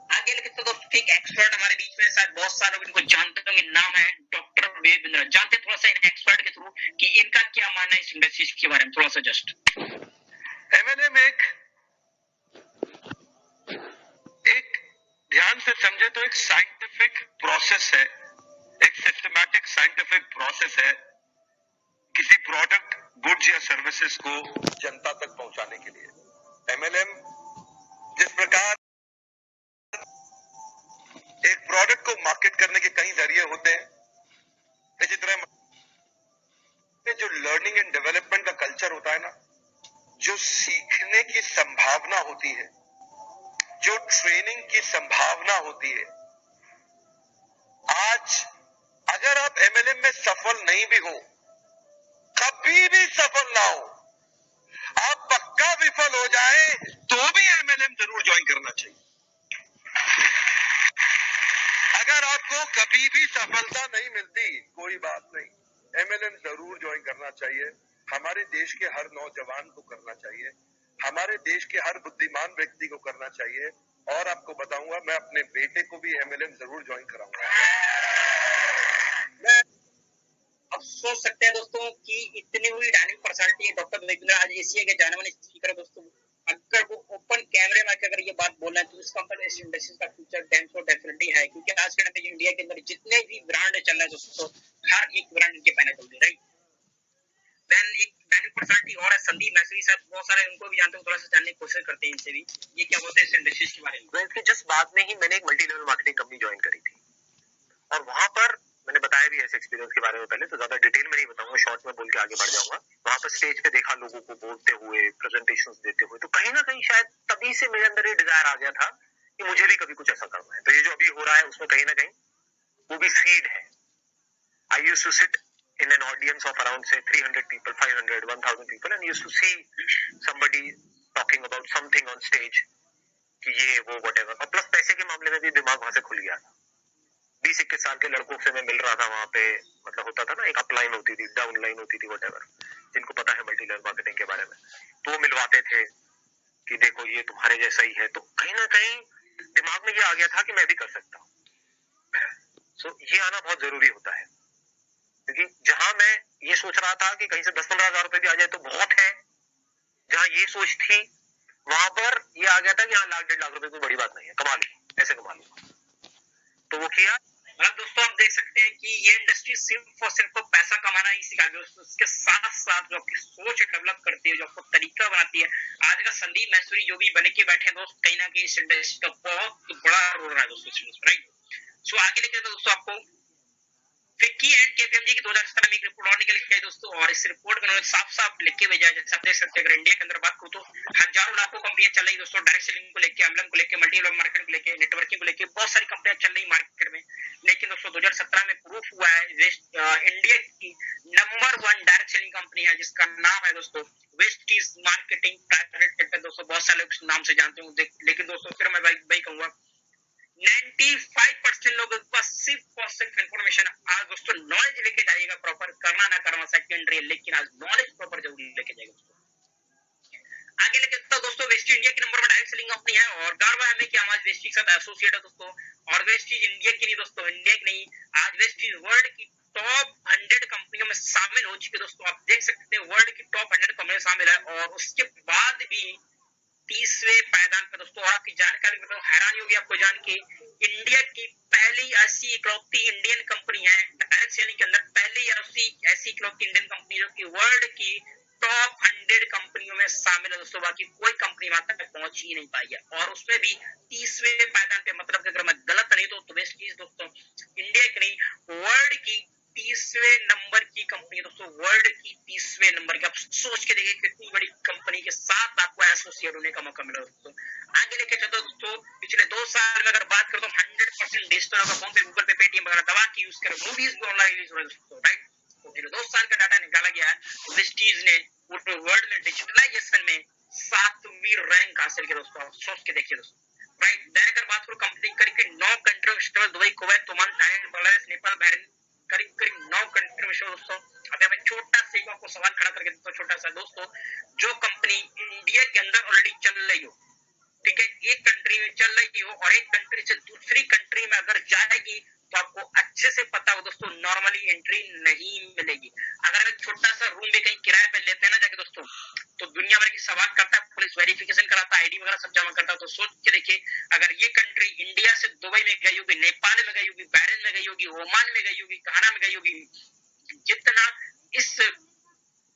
आगे लिखे तो दोस्तों एक एक्सपर्ट हमारे बीच में, शायद बहुत सारे लोग इनको जानते होंगे, नाम है डॉक्टर विवेक बिंद्रा। जानते थोड़ा सा इन एक्सपर्ट के थ्रू कि इनका क्या मानना है इस इंडस्ट्रीज के बारे में, थोड़ा सा जस्ट। एमएलएम एक ध्यान से समझे तो एक साइंटिफिक प्रोसेस है, एक सिस्टमैटिक साइंटिफिक प्रोसेस है किसी प्रोडक्ट, गुड्स या सर्विसेज को जनता तक पहुंचाने के लिए। एमएलएम जिस प्रकार एक प्रोडक्ट को मार्केट करने के कई जरिए होते हैं, इसी तरह जो लर्निंग एंड डेवलपमेंट का कल्चर होता है ना, जो सीखने की संभावना होती है, जो ट्रेनिंग की संभावना होती है, आज अगर आप एमएलएम में सफल नहीं भी हो, कभी भी सफल ना हो, आप पक्का विफल हो जाए तो भी एमएलएम जरूर ज्वाइन करना चाहिए। अगर आपको कभी भी सफलता नहीं मिलती, कोई बात नहीं, एमएलएम जरूर ज्वाइन करना चाहिए। हमारे देश के हर नौजवान को करना चाहिए, हमारे देश के हर बुद्धिमान व्यक्ति को करना चाहिए। और आपको बताऊंगा, मैं अपने बेटे को भी एमएलएम जरूर ज्वाइन कराऊंगा। अब सोच सकते हैं दोस्तों कि इतनी हुई dynamic personality doctor Vivek Bindra आज एशिया के जाने माने स्पीकर है दोस्तों। अगर वो ओपन कैमरे में अगर ये बात बोलना है तो इस कंपनी इस इंडस्ट्री का फ्यूचर डेफिनेटली है, क्योंकि आज के टाइम पे इंडिया के अंदर जितने भी ब्रांड चल रहे हैं दोस्तों, हर एक ब्रांड इनके पहने चल रहे, राइट। देन एक डायनामिक पर्सनालिटी और है संदीप मैसरी साहब, बहुत सारे उनको भी जानते हैं, थोड़ा सा जानने की कोशिश करते हैं इनसे भी, ये क्या बोलते हैं इस इंडस्ट्री के बारे में। इसके जस्ट बाद में ही मैंने एक multi level marketing company join करी थी, और वहां पर मैंने बताया भी ऐसे एक्सपीरियंस के बारे में पहले, तो ज्यादा डिटेल में नहीं बताऊंगा, शॉर्ट में बोल के आगे बढ़ जाऊंगा। वहां पर स्टेज पे देखा लोगों को बोलते हुए, प्रेजेंटेशंस देते हुए, तो कहीं ना कहीं शायद तभी से मेरे अंदर ये डिजायर आ गया था कि मुझे भी कभी कुछ ऐसा करना है। तो ये जो अभी हो रहा है उसमें कहीं ना कहीं वो भी सीड है। I used to sit in an audience of around say 300 people, 500, 1000 people, and used to see somebody talking about something on stage कि ये वो whatever, और प्लस पैसे के मामले में भी दिमाग वहां से खुल गया था। 20-21 साल के लड़कों से मैं मिल रहा था वहां पे, मतलब होता था ना एक अपलाइन होती थी, डाउन लाइन होती थी, whatever, जिनको पता है मल्टी लेवल मार्केटिंग के बारे में, तो वो मिलवाते थे कि देखो ये तुम्हारे जैसा ही है। तो कहीं ना कहीं दिमाग में ये आ गया था कि मैं भी कर सकता हूँ। सो ये आना बहुत जरूरी होता है, क्योंकि जहां मैं ये सोच रहा था कि कहीं से 10-15 हजार रुपए भी आ जाए तो बहुत है, जहां ये सोच थी वहां पर ये आ गया था कि हाँ 1-1.5 लाख रुपए कोई बड़ी बात नहीं है, कमा लो, ऐसे कमा लो, तो वो किया। मतलब दोस्तों आप देख सकते हैं कि ये इंडस्ट्री सिर्फ और सिर्फ पैसा कमाना ही सिखाती है, उसके साथ साथ जो आपकी सोच डेवलप करती है, जो आपको तरीका बनाती है। आज का संदीप मैसूरी जो भी बने के बैठे हैं दोस्त, कहीं ना कहीं इस इंडस्ट्री का बहुत बड़ा रोल रहा है दोस्तों, राइट। सो आगे लेके दोस्तों आपको फिक्की एंड केपीएमजी की 2017 में एक रिपोर्ट और निकल के आई दोस्तों, और इस रिपोर्ट में उन्होंने साफ साफ लिख के भेजा है, जैसे आप देख सकते हैं। अगर इंडिया के अंदर बात करूं तो हजारों लाखों कंपनियां चल रही दोस्तों, डायरेक्ट सेलिंग को लेकर, अमलम को लेकर, मल्टी लेवल मार्केटिंग को लेकर, नेटवर्किंग को लेकर, बहुत सारी कंपनियां चल रही मार्केट में। लेकिन दोस्तों 2017 में प्रूफ हुआ है इंडिया की नंबर 1 डायरेक्ट सेलिंग कंपनी है जिसका नाम है दोस्तों वेस्टीज मार्केटिंग प्राइवेट लिमिटेड। दोस्तों बहुत सारे लोग नाम से जानते होंगे, लेकिन दोस्तों फिर मैं भाई कहूंगा 95% लोगों के पास सिर्फ और सिर्फ इन्फॉर्मेशन। आज दोस्तों नॉलेज लेके जाइएगा प्रॉपर, करना ना करना सेकेंडरी, लेकिन आज नॉलेज प्रॉपर जरूर लेके जाइएगा दोस्तों। आगे लेके तो दोस्तों वेस्टीज इंडिया की नंबर 1 डायरेक्ट सेलिंग कंपनी है, और गर्व है हमें कि हम आज वेस्टीज के साथ एसोसिएट है दोस्तों। और वेस्टीज इंडिया की नहीं दोस्तों, इंडिया की नहीं, आज वेस्टीज वर्ल्ड की टॉप 100 कंपनियों में शामिल हो चुकी है दोस्तों। आप देख सकते हैं वर्ल्ड की टॉप 100 कंपनियां शामिल है, और उसके बाद भी 30वें पायदान पे दोस्तों। और आपकी जानकारी में हैरानी होगी आपको जान के, इंडिया की पहली ऐसी इकलौती इंडियन कंपनी है डायरेक्ट सेलिंग के अंदर, पहली ऐसी इकलौती इंडियन कंपनी जो कि वर्ल्ड की टॉप 100 कंपनियों में शामिल है दोस्तों। बाकी कोई कंपनी वहां तक पहुंच ही नहीं पाई है, और उसमें भी 30वें पायदान पे। मतलब अगर मैं गलत नहीं तो वेस्टीज दोस्तों इंडिया की नहीं, वर्ल्ड की 30वें नंबर की कंपनी दोस्तों, वर्ल्ड की 30वें नंबर की। आप सोच के देखिए कितनी बड़ी कंपनी के साथ आपको एसोसिएट होने का मौका मिला दोस्तों। आगे लेके चलते दोस्तों, पिछले 2 साल में अगर बात करें तो 100% डिजिटल होगा, फोन पे, गूगल पे, पेटीएम वगैरह दबा के यूज करें, मूवीज भी ऑनलाइन रिलीज हो रही है दोस्तों, राइट। तो पिछले 2 साल का डाटा निकाला गया है, वेस्टीज ने पूरे वर्ल्ड में डिजिटलाइजेशन में 7वीं रैंक हासिल किया दोस्तों। सोच के देखिए दोस्तों, राइट। अगर बात करूं कंपनी करीब 9 कंट्री में, Dubai, Kuwait, Oman, Thailand, Bangladesh, Nepal, Bahrain, करीब 9 कंट्री में दोस्तों। अब मैं छोटा सा आपको सवाल खड़ा करके देता हूं, छोटा सा दोस्तों। जो कंपनी इंडिया के अंदर ऑलरेडी चल रही हो, ठीक है, एक कंट्री में चल रही हो और एक कंट्री से दूसरी कंट्री में अगर जाएगी तो आपको अच्छे से पता हो दोस्तों, नॉर्मली एंट्री नहीं मिलेगी। अगर एक छोटा सा रूम भी कहीं किराए पे लेते हैं ना जाके दोस्तों, तो दुनिया भर की सवाल करता है, पुलिस वेरिफिकेशन कराता है, आईडी वगैरह सब जमा करता है। तो सोच के देखिए, अगर ये कंट्री इंडिया से दुबई में गई होगी, नेपाल में गई होगी, बहरीन में गई होगी, ओमान में गई होगी, घाना में गई होगी, जितना इस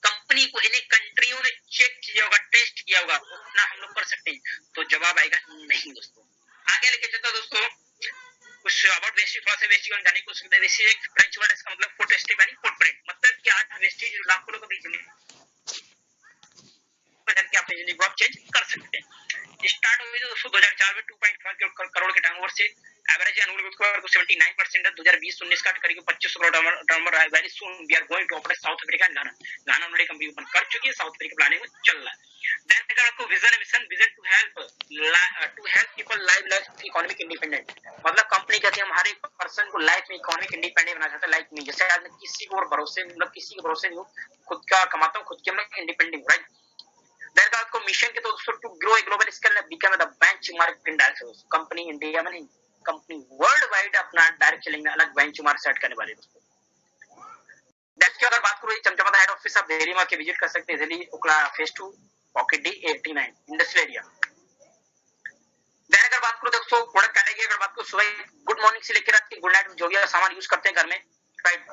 कंपनी को इन कंट्रियों ने चेक किया होगा, टेस्ट किया होगा, उतना हम लोग कर सकते हैं। तो जवाब आएगा नहीं दोस्तों। आगे लेके चलता दोस्तों, कुछ अबाउट वेस्टीज, थोड़ा सा वेस्टीज जानने की कोशिश करते हैं। वेस्टीज एक फ्रेंच वर्ड है, इसका मतलब फुट स्टेप यानी फुटप्रिंट। मतलब कि आज वेस्टीज लाखों लोगों की जिंदगी करके अपनी जिंदगी को आप चेंज कर सकते हैं। स्टार्ट हुई दोस्तों 2004 में 2.5 करोड़ के टर्नओवर से, एवरेज एनुअल ग्रोथ को 79% है। 2020-19 का करीब 25 करोड़ टर्नओवर है। Very soon we are going to operate South Africa and Ghana. Ghana already company open कर चुकी है, साउथ अफ्रीका प्लानिंग में चल रहा है। देन अगर आपको vision mission, vision to help people life economic independent. मतलब कंपनी कहती है हम हर एक पर्सन को लाइफ में इकोनॉमिक इंडिपेंडेंट बनाना चाहते हैं। लाइक मी, जैसे आज मैं किसी को भरोसे, मतलब किसी के भरोसे नहीं हूँ, खुद का कमाता हूँ, खुद के मैं इंडिपेंडेंट, राइट। देन आपको मिशन के तो दोस्तों to grow a global scale and become the benchmark in direct selling. कंपनी इंडिया में नहीं, कंपनी वर्ल्ड वाइड अपना डायरेक्ट सेलिंग में अलग बेंचमार्क सेट करने वाली है दोस्तों। दैट्स की अगर बात करूं, चमचमाता हेड ऑफिस आप दिल्ली में आके विजिट कर सकते हैं। Delhi Okhla phase 2 pocket D 89 industrial area. Then अगर बात करूं दोस्तों प्रोडक्ट कैटेगरी, अगर बात करूं सुबह गुड मॉर्निंग से लेकर रात की गुड नाइट जो भी सामान यूज करते हैं घर में, राइट,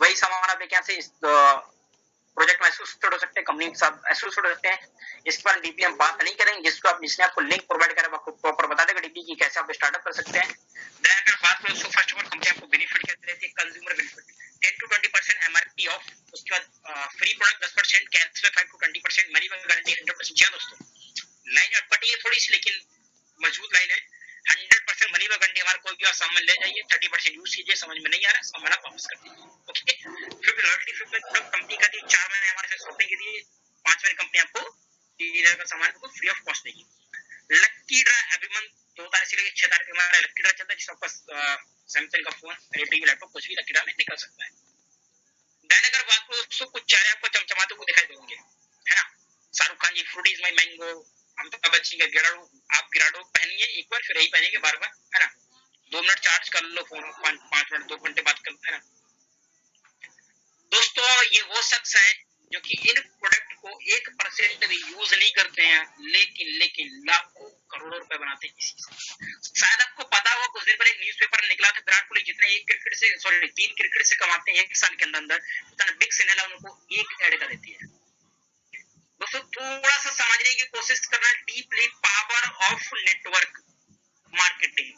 वही सामान आप लेके यहाँ से प्रोजेक्ट में एसोसिएट हो सकते हैं, कंपनी के साथ एसोसिएट हो सकते हैं। इसके बारे में डीपली हम बात नहीं करेंगे, जिसने आपको लिंक प्रोवाइड करा आपको प्रॉपर बता देगा डीपली की कैसे आप स्टार्टअप कर सकते हैं। देन अगर बात करें तो फर्स्ट ऑफ ऑल कंपनी आपको बेनिफिट क्या देती है, consumer benefit 10 to 20% MRP of, उसके बाद free product 10%, cashback 5 to 20%, money back guarantee 100%। जी दोस्तों, लाइन अटपटी है थोड़ी सी लेकिन मजबूत लाइन है। 100% मनी बैक गारंटी, हमारा कोई भी सामान ले जाइए, 30% यूज कीजिए, समझ में नहीं आ रहा सामान आप वापस कर दीजिए, ओके। फिर लॉयल्टी प्रोडक्ट कंपनी का दी 4 महीने हमारे साथ शॉपिंग के लिए, 5 महीने कंपनी आपको 30,000 का सामान को फ्री ऑफ कॉस्ट देगी। लक्की ड्रा एवरी मंथ 2 तारीख से लेकर 6 तारीख हमारा लक्की ड्रा चलता है, जिसका आपका सैमसंग का फोन, टीवी, लैपटॉप कुछ भी लक्की ड्रा में निकल सकता है। देन अगर बात करो दोस्तों, कुछ चेहरे आपको चमचमाते हुए दिखाई देंगे, है ना। Shahrukh Khan ji fruit is my mango, Amitabh Bachchan का गिराडो, आप गिराडो पहनिए एक बार फिर यही पहनेंगे बार बार, है ना। 2 मिनट चार्ज कर लो फोन, 5 मिनट 2 घंटे बात करते हैं ना। दोस्तों ये वो शख्स है जो कि इन प्रोडक्ट को 1% भी यूज नहीं करते हैं, लेकिन लाखों करोड़ों रुपए बनाते हैं इसी से। शायद आपको पता होगा, कुछ दिन पहले एक न्यूज़पेपर निकला था, विराट कोहली जितने 3 क्रिकेट से कमाते हैं 1 साल के अंदर, उतना बिग सिनेमा उनको एक ऐड का देती है। दोस्तों थोड़ा सा समझने की कोशिश करना deeply, power of network marketing.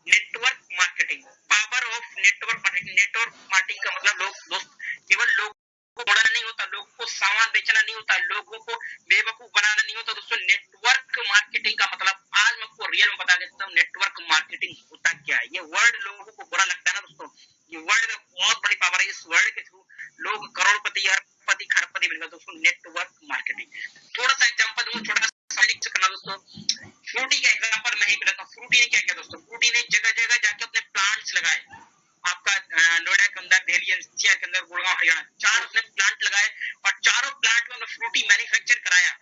Network marketing, power of network marketing. Network marketing का मतलब दोस्त केवल लोगों को बढ़ाना नहीं होता, लोगों को सामान बेचना नहीं होता, लोगों को बेवकूफ बनाना नहीं होता। दोस्तों नेटवर्क मार्केटिंग का मतलब आज मैं आपको रियल में बता देता हूँ नेटवर्क मार्केटिंग होता क्या है। ये वर्ड लोगों को बुरा लगता है ना दोस्तों, ये वर्ड में बहुत बड़ी पावर है। इस वर्ड के थ्रू लोग करोड़पति, अरबपति, खरबपति बन गए। दोस्तों नेटवर्क मार्केटिंग, थोड़ा सा एग्जांपल दूं, छोटा सा करना दोस्तों। फ्रूटी का एग्जांपल मैं ही लेता हूँ। फ्रूटी ने क्या किया दोस्तों, फ्रूटी ने जगह जगह जाके अपने प्लांट्स लगाए। आपका नोएडा के अंदर, दिल्ली एनसीआर के अंदर, गुड़गांव हरियाणा, 4 उसने प्लांट लगाए और चारों प्लांट में फ्रूटी मैन्युफैक्चर कराया।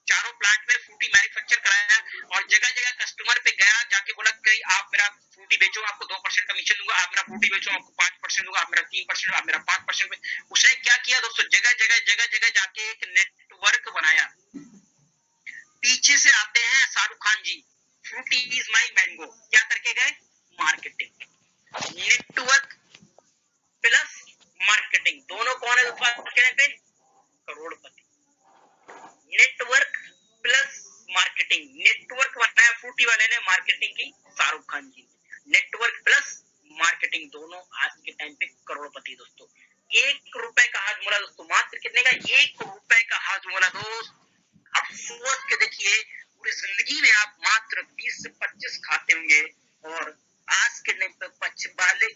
चारों प्लांट में फ्रूटी मैन्युफैक्चर कराया और जगह जगह कस्टमर पे गया, जाके बोला कि आप मेरा फ्रूटी बेचो, आपको 2% कमीशन दूंगा, आप मेरा फ्रूटी बेचो, आपको 5% दूंगा, आप मेरा 3%, आप मेरा 5%। उसने क्या किया दोस्तों, जगह जगह जाके एक नेटवर्क बनाया। पीछे से आते हैं शाहरुख खान जी, फ्रूटी इज माई मैंगो, क्या करके गए, मार्केटिंग। नेटवर्क प्लस मार्केटिंग, दोनों कौन है पे, करोड़पति। नेटवर्क प्लस मार्केटिंग, नेटवर्क बनाया फ्रूटी वाले ने, मार्केटिंग की शाहरुख खान जी। नेटवर्क प्लस मार्केटिंग, दोनों आज के टाइम पे करोड़पति। दोस्तों 1 रुपए का हाजमोला दोस्तों, मात्र कितने का, 1 रुपए का हाजमोला। दोस्त आप सोच के देखिए, पूरी जिंदगी में आप मात्र 20 से 25 खाते होंगे, और आज के टाइम पे पचवाले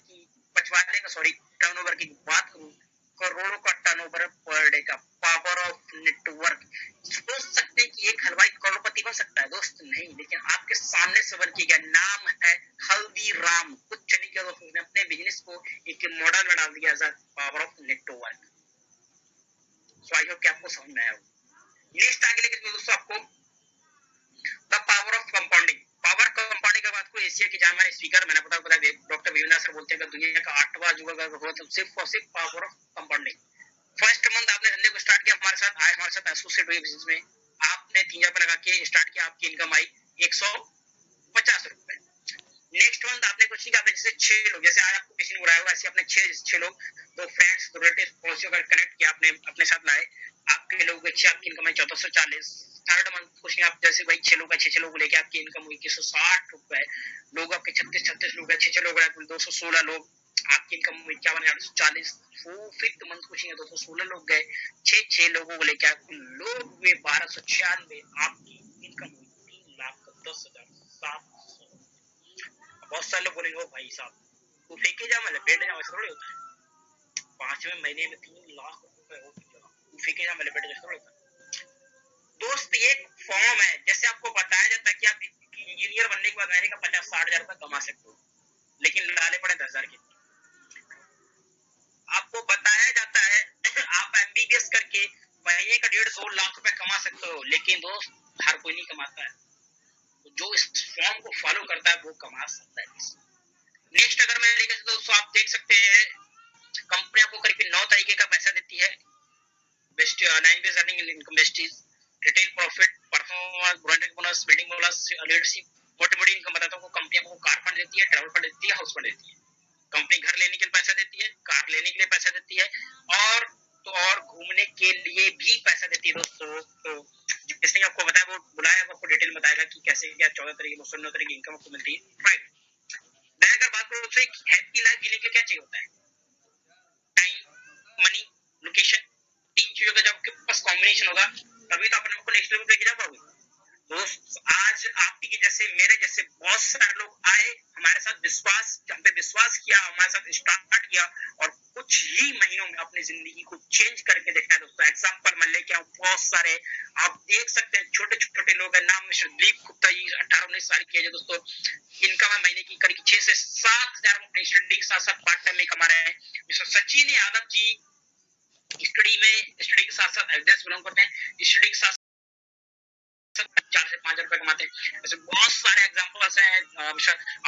का टर्नओवर की बात करूं, करोड़ों का टर्नओवर पर डे का। Power of network. सोच सकते हैं कि एक हलवाई करोड़पति बन सकता है दोस्त, नहीं, लेकिन आपके सामने से बन किया गया, नाम है हल्दीराम। कुछ नहीं किया दोस्तों, उसने अपने बिजनेस को एक मॉडल में डाल दिया, power of network. So I hope कि आपको समझ में आया हो। नेक्स्ट आगे लेके दोस्तों आपको the power of compounding. Power compounding के बाद को एशिया की जाने स्पीकर, मैंने पता डॉक्टर विवेना सर बोलते हैं दुनिया का 8वां अजूबा हुआ तो सिर्फ और सिर्फ power of compounding. First month आपने धंधे को स्टार्ट किया, हमारे साथ आए, हमारे साथ एसोसिएट हुए बिजनेस में, आपने 3 पे लगा के स्टार्ट किया, आपकी इनकम आई 150 रुपए। नेक्स्ट मंथ आपने कुछ नहीं किया, आपने जैसे 6 लोग, जैसे आज आपको किसी ने बुलाया हुआ, ऐसे आपने 6 लोग, 2 फ्रेंड्स, 2 रिलेटिव्स, पड़ोसियों का कनेक्ट किया, आपने अपने साथ लाए, आपके लोग अच्छे, आपकी इनकम है 1440। थर्ड मंथ कुछ नहीं, आप जैसे भाई 6 लोग 6 लोग लेके आपकी इनकम हुई 160 रुपए। लोग आपके 36 लोग हैं, 6 लोग हैं, 216 लोग, आपकी इनकम हुई 51,840। फिफ्थ मंथ कुछ नहीं है, 216 लोग गए, 6 लोगों को लेके लोग हुए 1296, आपकी इनकम हुई 3,10,700। बहुत सारे लोग बोलेंगे भाई साहब तू फेंके जा, मैं लपेट जा, ऐसा थोड़ी होता है। 5वें महीने में 3 लाख रुपए हो गया, तू फेंके जा, मैं लपेट जा, ऐसा थोड़ी होता है दोस्त। ये फॉर्म है, जैसे आपको बताया जाता है कि आप इंजीनियर बनने के बाद महीने का 50-60 हजार रुपए कमा सकते हो, लेकिन लाले पड़े 10 हजार के। आपको बताया जाता है आप एमबीबीएस करके महीने का 1.5-2 लाख रुपए कमा सकते हो, लेकिन दोस्त हर कोई नहीं कमाता है, जो इस फॉर्म को फॉलो करता है वो कमा सकता है। नेक्स्ट अगर मैं लेकर दोस्तों आप देख सकते हैं, कंपनी आपको करीब 9 तरीके का पैसा देती है। Best 9 base earning income besties, retail profit, performance, branding bonus, building bonus, leadership, मोटी इनकम बताता हूँ। कंपनी आपको कार फंड देती है, ट्रैवल फंड देती है, हाउस फंड देती है। कंपनी घर लेने के लिए पैसा देती है, कार लेने के लिए पैसा देती है, और घूमने के लिए भी पैसा देती है दोस्तों। तो जिसने आपको बताया वो बुलाया, वो आपको डिटेल बताएगा कि कैसे क्या 14 तरीके 9 तरीके इनकम आपको मिलती है, राइट। मैं अगर बात करूँ तो एक हैप्पी लाइफ जीने के लिए क्या चाहिए होता है, टाइम, मनी, लोकेशन, 3 चीजों का जब आपके पास कॉम्बिनेशन होगा तभी तो अपने आपको नेक्स्ट लेवल पे लेके जा पाओगे। दोस्त आज आपके जैसे मेरे जैसे बहुत सारे लोग आए, हमारे साथ हम पे विश्वास किया, हमारे साथ स्टार्ट किया, और कुछ ही महीनों में अपनी जिंदगी को चेंज करके देखा है दोस्तों। एग्जांपल मैं लेके आऊं बहुत सारे, आप देख सकते हैं छोटे छोटे लोग हैं, नाम मिस्टर दिलीप गुप्ता जी 18-19 साल की है दोस्तों, इनकम है महीने की करीब 6 से 7 हजार अपनी स्टडी के साथ साथ पार्ट टाइम में कमा रहे हैं। मिस्टर सचिन यादव जी स्टडी के साथ साथ एड्रेस बिलोंग करते हैं, स्टडी के साथ 4 से 5 हजार रुपए कमाते हैं। ऐसे बहुत सारे एग्जांपल्स हैं।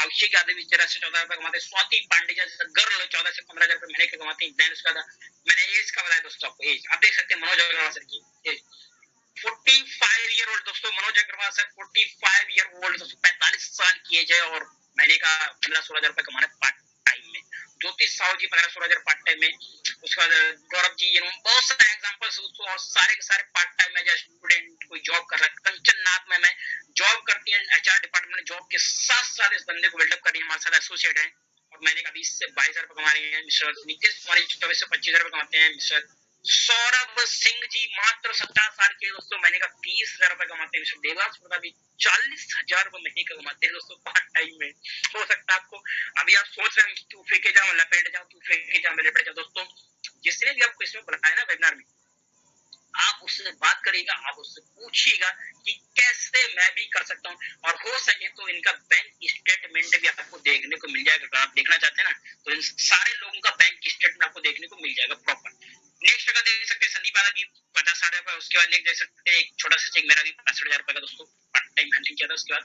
अभिषेक यादव भी 13 से 14 रुपए कमाते हैं। स्वाति पांडे जैसे गर्ल 14 से 15 हजार रुपए महीने के कमाती है। देन उसका मैंने एज का बताया दोस्तों आपको, एज आप देख सकते हैं मनोज अग्रवाल सर की एज 45 ईयर ओल्ड दोस्तों। Manoj Agrawal sir 45 year old दोस्तों, 45 साल की एज है और महीने का 15-16 हजार रुपए कमाना पार्ट टाइम में। ज्योतिष साहू जी 15-16 हजार पार्ट टाइम में। उसके बाद गौरव जी, बहुत सारे एग्जांपल्स दोस्तों, और सारे के सारे पार्ट टाइम में, जैसे स्टूडेंट कोई जॉब कर रहा है। कंचन नाथ में मैं जॉब करती है HR डिपार्टमेंट में, जॉब के साथ साथ इस बंदे को बिल्डअप कर रही है, हमारे साथ एसोसिएट है और महीने का 20 से 22 हजार रुपए कमा रही है। मिस्टर नीतीश कुमार 24 से 25 हजार रुपए कमाते हैं। मिस्टर सौरभ सिंह जी मात्र 50 साल के दोस्तों, महीने का 30 हजार रुपए कमाते हैं। मिस्टर देवांश प्रताप भी 40 हजार रुपए महीने का कमाते हैं दोस्तों पार्ट टाइम में। हो सकता है आपको अभी आप सोच रहे हैं कि क्यों फेंके जाऊं, लपेट जाऊं, क्यों फेंके जाऊं, लपेट जाऊं। दोस्तों जिसने भी आपको इसमें बताया ना वेबिनार में, आप उससे बात करिएगा, आप उससे पूछिएगा कि कैसे मैं भी कर सकता हूँ, और हो सके तो इनका बैंक स्टेटमेंट भी आपको देखने को मिल जाएगा। अगर आप देखना चाहते हैं ना तो इन सारे लोगों का बैंक स्टेटमेंट आपको देखने को मिल जाएगा प्रॉपर। नेक्स्ट अगर देख सकते हैं संदीप यादव की 50 हजार रुपए। उसके बाद नेक्स्ट देख सकते हैं एक छोटा सा चेक मेरा भी 65 हजार रुपए का दोस्तों, पार्ट टाइम हंटिंग किया था। उसके बाद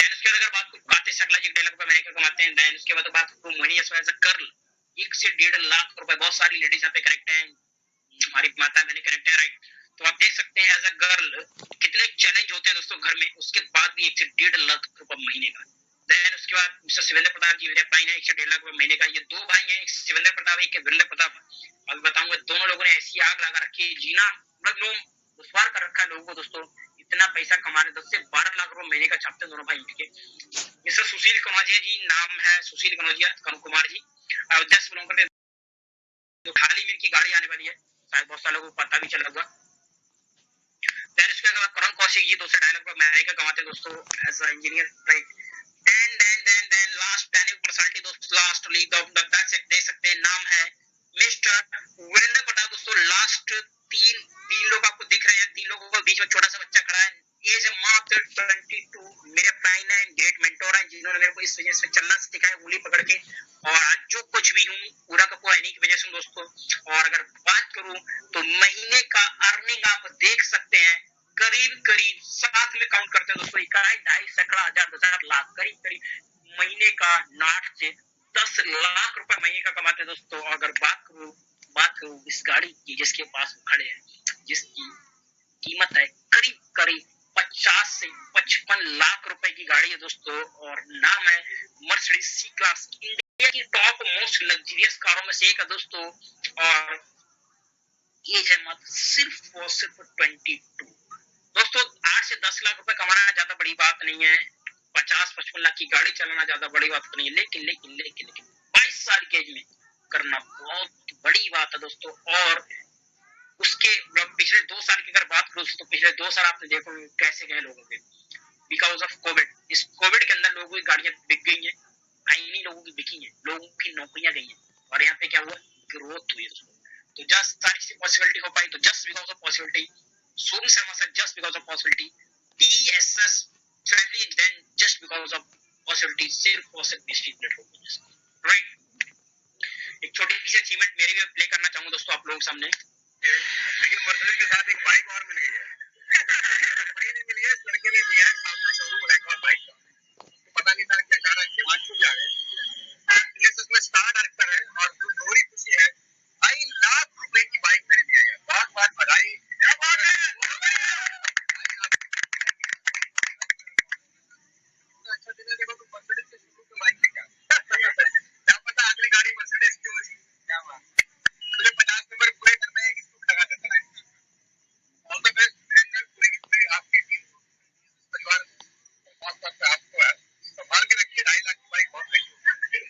देन उसके बाद अगर बात करूं कार्तिक शुक्ला जी 1.5 लाख रुपए महीने का कमाते हैं। देन उसके बाद बात करूं मोहिनी एज अ गर्ल 1 से 1.5 लाख रुपए। बहुत सारी लेडीज यहाँ पे कनेक्ट है, हमारी माता बहनी कनेक्ट है, राइट। तो आप देख सकते हैं एज अ गर्ल कितने चैलेंज होते हैं दोस्तों घर में, उसके बाद भी 1 से 1.5 लाख रुपए महीने का। देन उसके बाद मिस्टर शिवेंद्र प्रताप जी मेरे पाइन है 1 से 1.5 लाख रुपए महीने का। ये दो भाई हैं, एक शिवेंद्र प्रताप, एक वीरेंद्र प्रताप। अभी बताऊंगा, दोनों लोगों ने ऐसी आग लगा रखी है, जीना मतलब दुश्वार कर रखा है लोगों को दोस्तों। इतना पैसा कमा रहे, 10 से 12 लाख रुपए महीने का छापते हैं दोनों भाई मिलके। मिस्टर सुशील कनौजिया जी नाम है, सुशील कनौजिया कुमार जी, और 10 किलोमीटर जो खाली मिल की गाड़ी आने वाली है, शायद बहुत सारे लोगों को पता भी चला होगा। देन उसके बाद करण कौशिक जी 2 से 2.5 लाख रुपए महीने का कमाते हैं दोस्तों as a engineer, right. Then last planning personality दोस्तों, last league of the back से देख सकते हैं, नाम है मिस्टर वीरेंद्र प्रताप दोस्तों। लास्ट तीन लोग आपको दिख रहे हैं, 3 लोगों के बीच में छोटा सा बच्चा खड़ा है, एज मात्र 22। मेरे प्राइन है, ग्रेट मेंटोर है, जिन्होंने मेरे को इस वजह से चलना सिखाया उंगली पकड़ के, और आज जो कुछ भी हूँ पूरा का पूरा इन्हीं की वजह से दोस्तों। और अगर बात करूं तो महीने का अर्निंग आप देख सकते हैं, करीब साथ में काउंट करते हैं दोस्तों, 2.5 सैकड़ा हजार 10 लाख करीब महीने का 8 से 10 लाख रुपए महीने का कमाते हैं दोस्तों। और अगर बात करूं इस गाड़ी की जिसके पास खड़े हैं, जिसकी कीमत है करीब 50 से 55 लाख रुपए की गाड़ी है दोस्तों, और नाम है मर्सिडीज सी क्लास, इंडिया की टॉप मोस्ट लग्जरियस कारों में से एक है दोस्तों। और एज है मात्र सिर्फ और सिर्फ 22 दोस्तों। 8 से 10 लाख रुपए कमाना ज्यादा बड़ी बात नहीं है, 50-55 लाख की गाड़ी चलाना ज्यादा बड़ी बात नहीं है, लेकिन 22 साल के एज में करना बहुत बड़ी बात है दोस्तों। और उसके पिछले 2 साल की अगर बात करूं तो पिछले 2 साल आपने देखो कैसे गए लोगों के, बिकॉज ऑफ कोविड। इस कोविड के अंदर लोगों की गाड़ियां बिक गई हैं, आईनी लोगों की बिकी हैं, लोगों की नौकरियां गई हैं, और यहाँ पे क्या हुआ, ग्रोथ हुई दोस्तों। तो जस्ट सारी सी पॉसिबिलिटी हो पाई, तो just because of possibility, Sonu Sharma sir just because of possibility, TSS family then just because of possibility, सिर्फ और सिर्फ डिस्ट्रीब्यूट हो गई, राइट। एक छोटी सी अचीवमेंट मेरे भी प्ले करना चाहूंगा दोस्तों आप लोगों के सामने। लेकिन मर्सिडीज के साथ एक बाइक और मिल गई है, फ्री नहीं मिली है, इस लड़के ने दिया है, सामने शोरूम है एक बाइक का, तो पता नहीं था कि अचानक हिमांशु जा गए। इसमें स्टार डायरेक्टर है, और जो थोड़ी खुशी है 2.5 लाख रुपए की बाइक खरीद लिया गया। बहुत बहुत बधाई, क्या बात है। अच्छा दिन है, देखो तुम मर्सिडीज से शुरू के बाइक में क्या पता अगली गाड़ी मर्सिडीज की होगी, क्या बात। मुझे 50 नंबर पूरे करना है, इसको लगा देता है। ऑल द बेस्ट वीरेंद्र, पूरी आपकी टीम को, परिवार खास तौर पे आपको है, संभाल के रखिए। 2.5 लाख की बाइक बहुत महंगी होती है।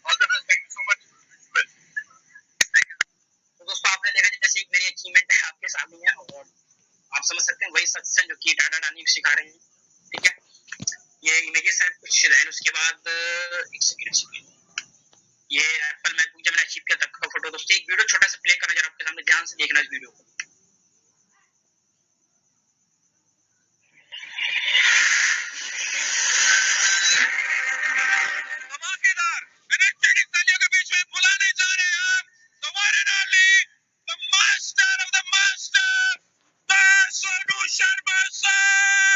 All the best, thank you so much. तो दोस्तों आपने देखा जैसे एक मेरी अचीवमेंट है आपके सामने है, और आप समझ सकते हैं वही सच है जो कि डाटा डालने को सिखा रहे हैं, ठीक है। ये इमेजेस हैं कुछ, देन उसके बाद एक सेकंड, ये एप्पल मैकबुक जब मैंने अचीव किया तक का फोटो दोस्तों। एक वीडियो छोटा सा प्ले करना जरा आपके सामने, ध्यान से देखना इस वीडियो को। धमाकेदार एनर्जेटिक तालियों के बीच में बुलाने जा रहे हैं हम the one and only the master of the master, Sonu Sharma sir.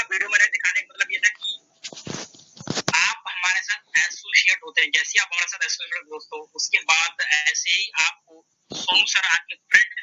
Video मैंने दिखाने का मतलब ये था कि आप हमारे साथ एसोसिएट होते हैं, जैसे आप हमारे साथ एसोसिएट दोस्तों, उसके बाद ऐसे ही आपको सोनू सर आपके फ्रेंड